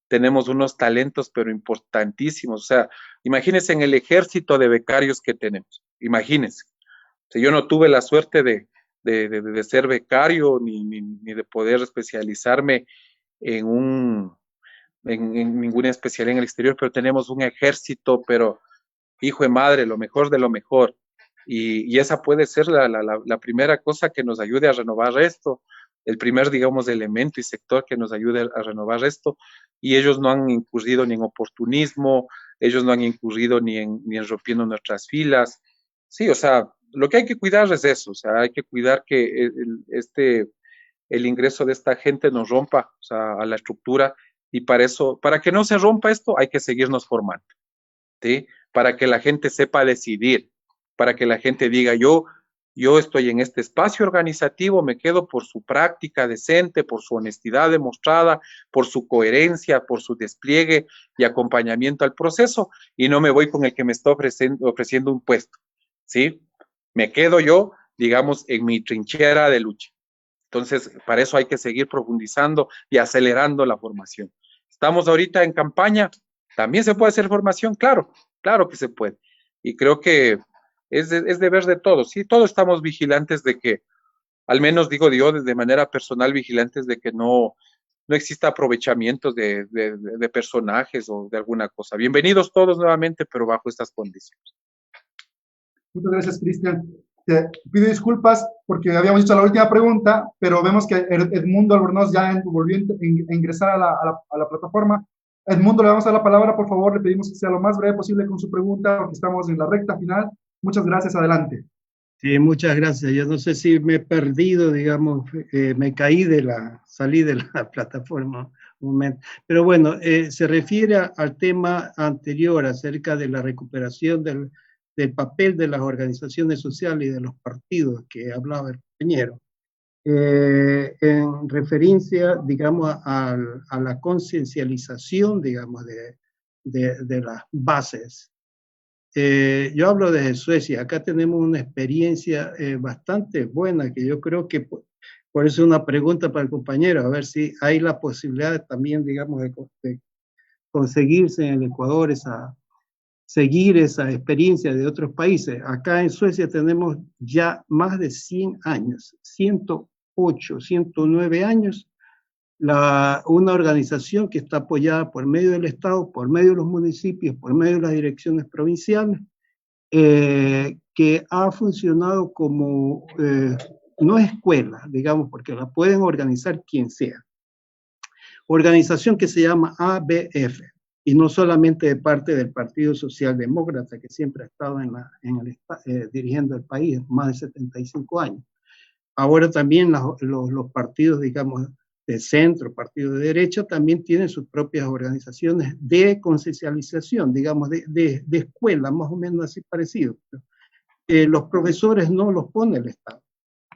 tenemos unos talentos, pero importantísimos. O sea, imagínense en el ejército de becarios que tenemos, imagínense. O sea, yo no tuve la suerte de ser becario ni de poder especializarme en ninguna especialidad en el exterior, pero tenemos un ejército, pero hijo de madre, lo mejor de lo mejor. Y esa puede ser la primera cosa que nos ayude a renovar esto, el primer, digamos, elemento y sector que nos ayude a renovar esto. Y ellos no han incurrido ni en oportunismo, ellos no han incurrido ni en rompiendo nuestras filas. Sí, o sea, lo que hay que cuidar es eso, o sea, hay que cuidar que el ingreso de esta gente nos rompa, o sea, a la estructura, y para eso, para que no se rompa esto, hay que seguirnos formando, ¿sí? Para que la gente sepa decidir, para que la gente diga, yo estoy en este espacio organizativo, me quedo por su práctica decente, por su honestidad demostrada, por su coherencia, por su despliegue y acompañamiento al proceso, y no me voy con el que me está ofreciendo un puesto, ¿sí? Me quedo yo, digamos, en mi trinchera de lucha. Entonces, para eso hay que seguir profundizando y acelerando la formación. Estamos ahorita en campaña, ¿también se puede hacer formación? Claro, claro que se puede. Y creo que es deber de todos, ¿sí? Todos estamos vigilantes de que, al menos digo yo, de manera personal, vigilantes de que no exista aprovechamientos de personajes o de alguna cosa. Bienvenidos todos nuevamente, pero bajo estas condiciones. Muchas gracias, Cristian. Te pido disculpas porque habíamos hecho la última pregunta, pero vemos que Edmundo Albornoz ya volvió a ingresar a la plataforma. Edmundo, le vamos a dar la palabra, por favor, le pedimos que sea lo más breve posible con su pregunta, porque estamos en la recta final. Muchas gracias, adelante. Sí, muchas gracias. Yo no sé si me he perdido, digamos, me caí salí de la plataforma un momento. Pero bueno, se refiere al tema anterior acerca de la recuperación del papel de las organizaciones sociales y de los partidos que hablaba el compañero. En referencia, digamos, a la conciencialización, digamos, de las bases. Yo hablo desde Suecia, acá tenemos una experiencia bastante buena, que yo creo que por eso una pregunta para el compañero, a ver si hay la posibilidad también, digamos, de conseguirse en el Ecuador seguir esa experiencia de otros países. Acá en Suecia tenemos ya más de 100 años, 108, 109 años, una organización que está apoyada por medio del Estado, por medio de los municipios, por medio de las direcciones provinciales, que ha funcionado como, no escuela, digamos, porque la pueden organizar quien sea. Organización que se llama ABF, y no solamente de parte del Partido Socialdemócrata, que siempre ha estado dirigiendo el país más de 75 años. Ahora también los partidos, digamos, de centro, partidos de derecha, también tienen sus propias organizaciones de conciencialización, digamos, de escuela, más o menos así parecido. Los profesores no los pone el Estado.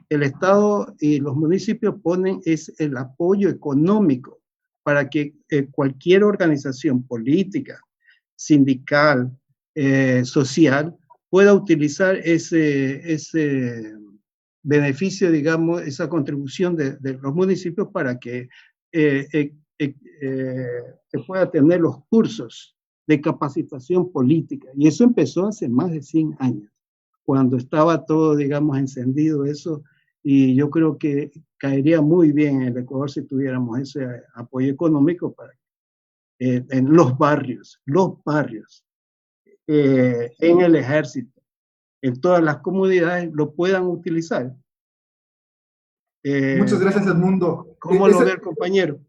El Estado y los municipios ponen el apoyo económico para que cualquier organización política, sindical, social, pueda utilizar ese beneficio, digamos, esa contribución de los municipios para que se pueda tener los cursos de capacitación política. Y eso empezó hace más de 100 años, cuando estaba todo, digamos, encendido eso, y yo creo que caería muy bien en el Ecuador si tuviéramos ese apoyo económico para que en los barrios, en el ejército, en todas las comunidades, lo puedan utilizar. Muchas gracias, Edmundo. ¿Cómo lo ve el compañero?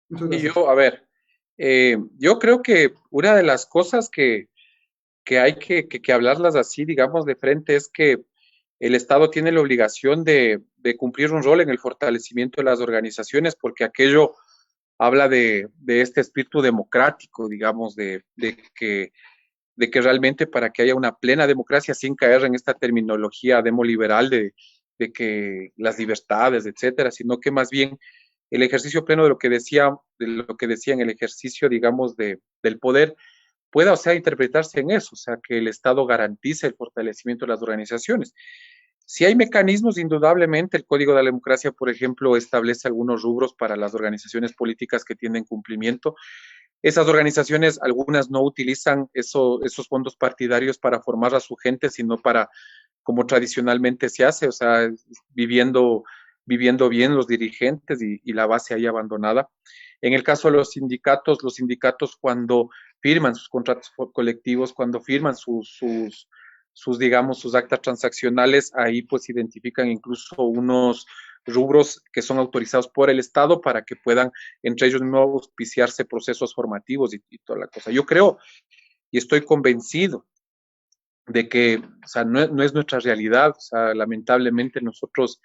Muchas Y gracias. yo, a ver, yo creo que una de las cosas que hay que hablarlas así, digamos, de frente es que el Estado tiene la obligación de cumplir un rol en el fortalecimiento de las organizaciones, porque aquello habla de este espíritu democrático, digamos, de que realmente para que haya una plena democracia, sin caer en esta terminología demoliberal de que las libertades, etcétera, sino que más bien el ejercicio pleno de lo que decía en el ejercicio, digamos, del poder, pueda, o sea, interpretarse en eso, o sea, que el Estado garantice el fortalecimiento de las organizaciones. Si hay mecanismos, indudablemente, el Código de la Democracia, por ejemplo, establece algunos rubros para las organizaciones políticas que tienen cumplimiento. Esas organizaciones, algunas no utilizan esos fondos partidarios para formar a su gente, sino para, como tradicionalmente se hace, o sea, viviendo, viviendo bien los dirigentes y la base ahí abandonada. En el caso de los sindicatos cuando firman sus contratos colectivos, cuando firman digamos, sus actas transaccionales, ahí pues identifican incluso unos rubros que son autorizados por el Estado para que puedan entre ellos mismos auspiciarse procesos formativos y toda la cosa. Yo creo y estoy convencido de que, o sea, no es nuestra realidad, o sea, lamentablemente nosotros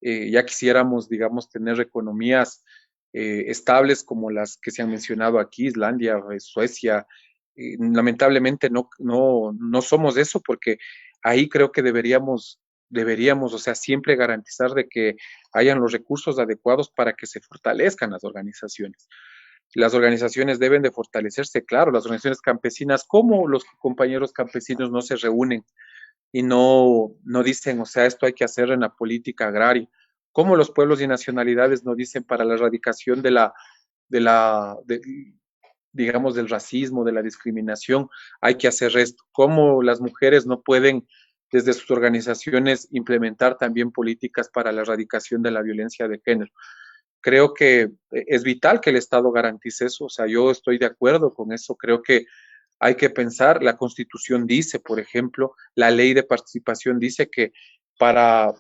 ya quisiéramos, digamos, tener economías estables como las que se han mencionado aquí, Islandia, Suecia. Lamentablemente no somos eso porque ahí creo que deberíamos, o sea, siempre garantizar de que hayan los recursos adecuados para que se fortalezcan las organizaciones. Las organizaciones deben de fortalecerse, claro, las organizaciones campesinas, como los compañeros campesinos no se reúnen y no dicen, o sea, esto hay que hacer en la política agraria, como los pueblos y nacionalidades no dicen para la erradicación de la, de, digamos, del racismo, de la discriminación, hay que hacer esto, como las mujeres no pueden desde sus organizaciones implementar también políticas para la erradicación de la violencia de género. Creo que es vital que el Estado garantice eso, o sea, yo estoy de acuerdo con eso, creo que hay que pensar, la Constitución dice, por ejemplo, la ley de participación dice que para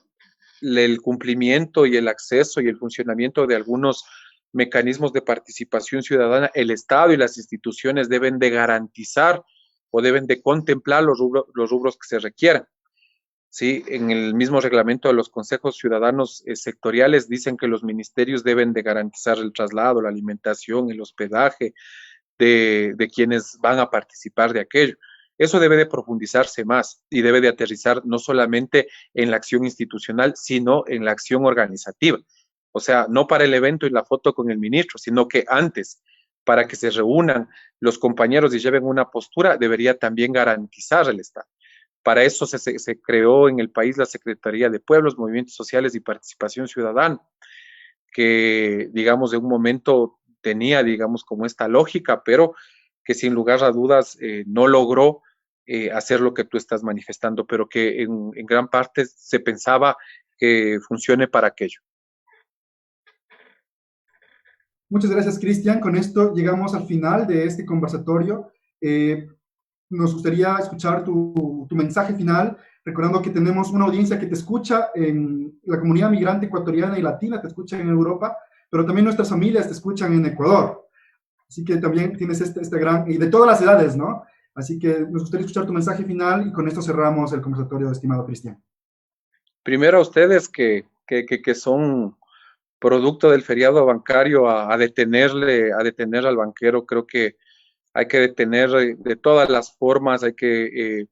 el cumplimiento y el acceso y el funcionamiento de algunos mecanismos de participación ciudadana, el Estado y las instituciones deben de garantizar o deben de contemplar los rubros que se requieran. Sí, en el mismo reglamento de los consejos ciudadanos sectoriales dicen que los ministerios deben de garantizar el traslado, la alimentación, el hospedaje de quienes van a participar de aquello. Eso debe de profundizarse más y debe de aterrizar no solamente en la acción institucional, sino en la acción organizativa. O sea, no para el evento y la foto con el ministro, sino que antes, para que se reúnan los compañeros y lleven una postura, debería también garantizar el Estado. Para eso se creó en el país la Secretaría de Pueblos, Movimientos Sociales y Participación Ciudadana, que, digamos, de un momento tenía, digamos, como esta lógica, pero que sin lugar a dudas no logró hacer lo que tú estás manifestando, pero que en gran parte se pensaba que funcione para aquello. Muchas gracias, Cristian. Con esto llegamos al final de este conversatorio. Nos gustaría escuchar tu mensaje final, recordando que tenemos una audiencia que te escucha en la comunidad migrante ecuatoriana y latina, te escucha en Europa, pero también nuestras familias te escuchan en Ecuador. Así que también tienes este gran, y de todas las edades, ¿no? Así que nos gustaría escuchar tu mensaje final y con esto cerramos el conversatorio, estimado Cristian. Primero a ustedes que son producto del feriado bancario a detener al banquero, creo que hay que detener de todas las formas, hay que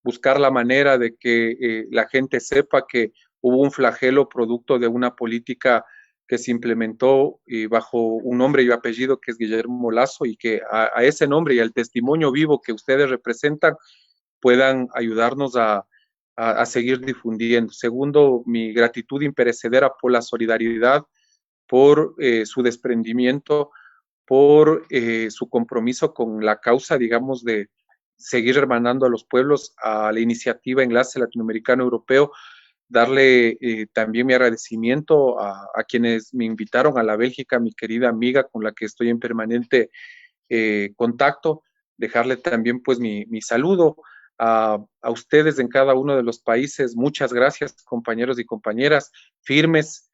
buscar la manera de que la gente sepa que hubo un flagelo producto de una política que se implementó bajo un nombre y apellido que es Guillermo Lasso y que a ese nombre y al testimonio vivo que ustedes representan puedan ayudarnos a seguir difundiendo. Segundo, mi gratitud imperecedera por la solidaridad, por su desprendimiento, por su compromiso con la causa, digamos, de seguir hermanando a los pueblos, a la iniciativa Enlace Latinoamericano Europeo, darle también mi agradecimiento a quienes me invitaron a la Bélgica, mi querida amiga con la que estoy en permanente contacto, dejarle también pues mi saludo a ustedes en cada uno de los países. Muchas gracias, compañeros y compañeras, firmes.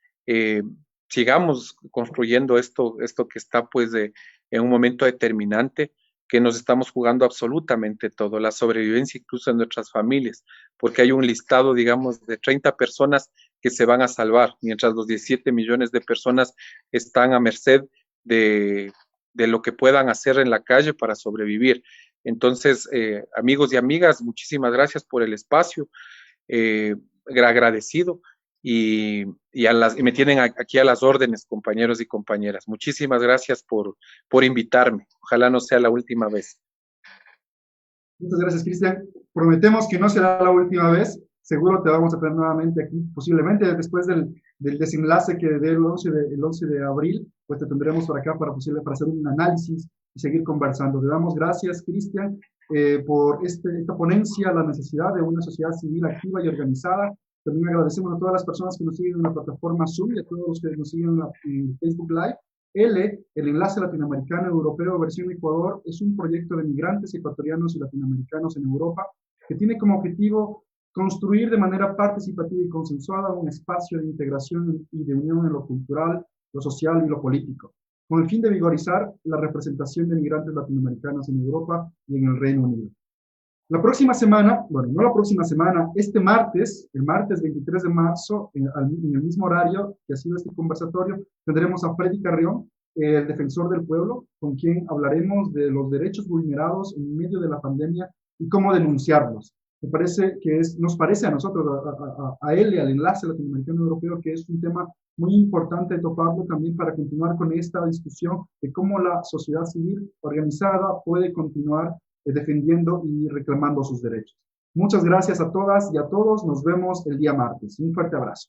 Sigamos construyendo esto que está pues en un momento determinante, que nos estamos jugando absolutamente todo, la sobrevivencia incluso en nuestras familias, porque hay un listado, digamos, de 30 personas que se van a salvar, mientras los 17 millones de personas están a merced de lo que puedan hacer en la calle para sobrevivir. Entonces, amigos y amigas, muchísimas gracias por el espacio, agradecido, y me tienen aquí a las órdenes, compañeros y compañeras. Muchísimas gracias por invitarme. Ojalá no sea la última vez. Muchas gracias, Cristian. Prometemos que no será la última vez. Seguro te vamos a tener nuevamente aquí, posiblemente después del desenlace que dé el 11 de abril, pues te tendremos por acá para hacer un análisis y seguir conversando. Le damos gracias, Cristian, por esta ponencia, la necesidad de una sociedad civil activa y organizada. También agradecemos a todas las personas que nos siguen en la plataforma Zoom y a todos los que nos siguen en Facebook Live. El enlace latinoamericano europeo versión Ecuador, es un proyecto de migrantes ecuatorianos y latinoamericanos en Europa que tiene como objetivo construir de manera participativa y consensuada un espacio de integración y de unión en lo cultural, lo social y lo político, con el fin de vigorizar la representación de migrantes latinoamericanos en Europa y en el Reino Unido. La próxima semana, bueno, no la próxima semana, este martes, el martes 23 de marzo, en el mismo horario que ha sido este conversatorio, tendremos a Freddy Carrión, el defensor del pueblo, con quien hablaremos de los derechos vulnerados en medio de la pandemia y cómo denunciarlos. Nos parece a nosotros, a él y al enlace latinoamericano europeo, que es un tema muy importante toparlo también para continuar con esta discusión de cómo la sociedad civil organizada puede continuar defendiendo y reclamando sus derechos. Muchas gracias a todas y a todos. Nos vemos el día martes. Un fuerte abrazo.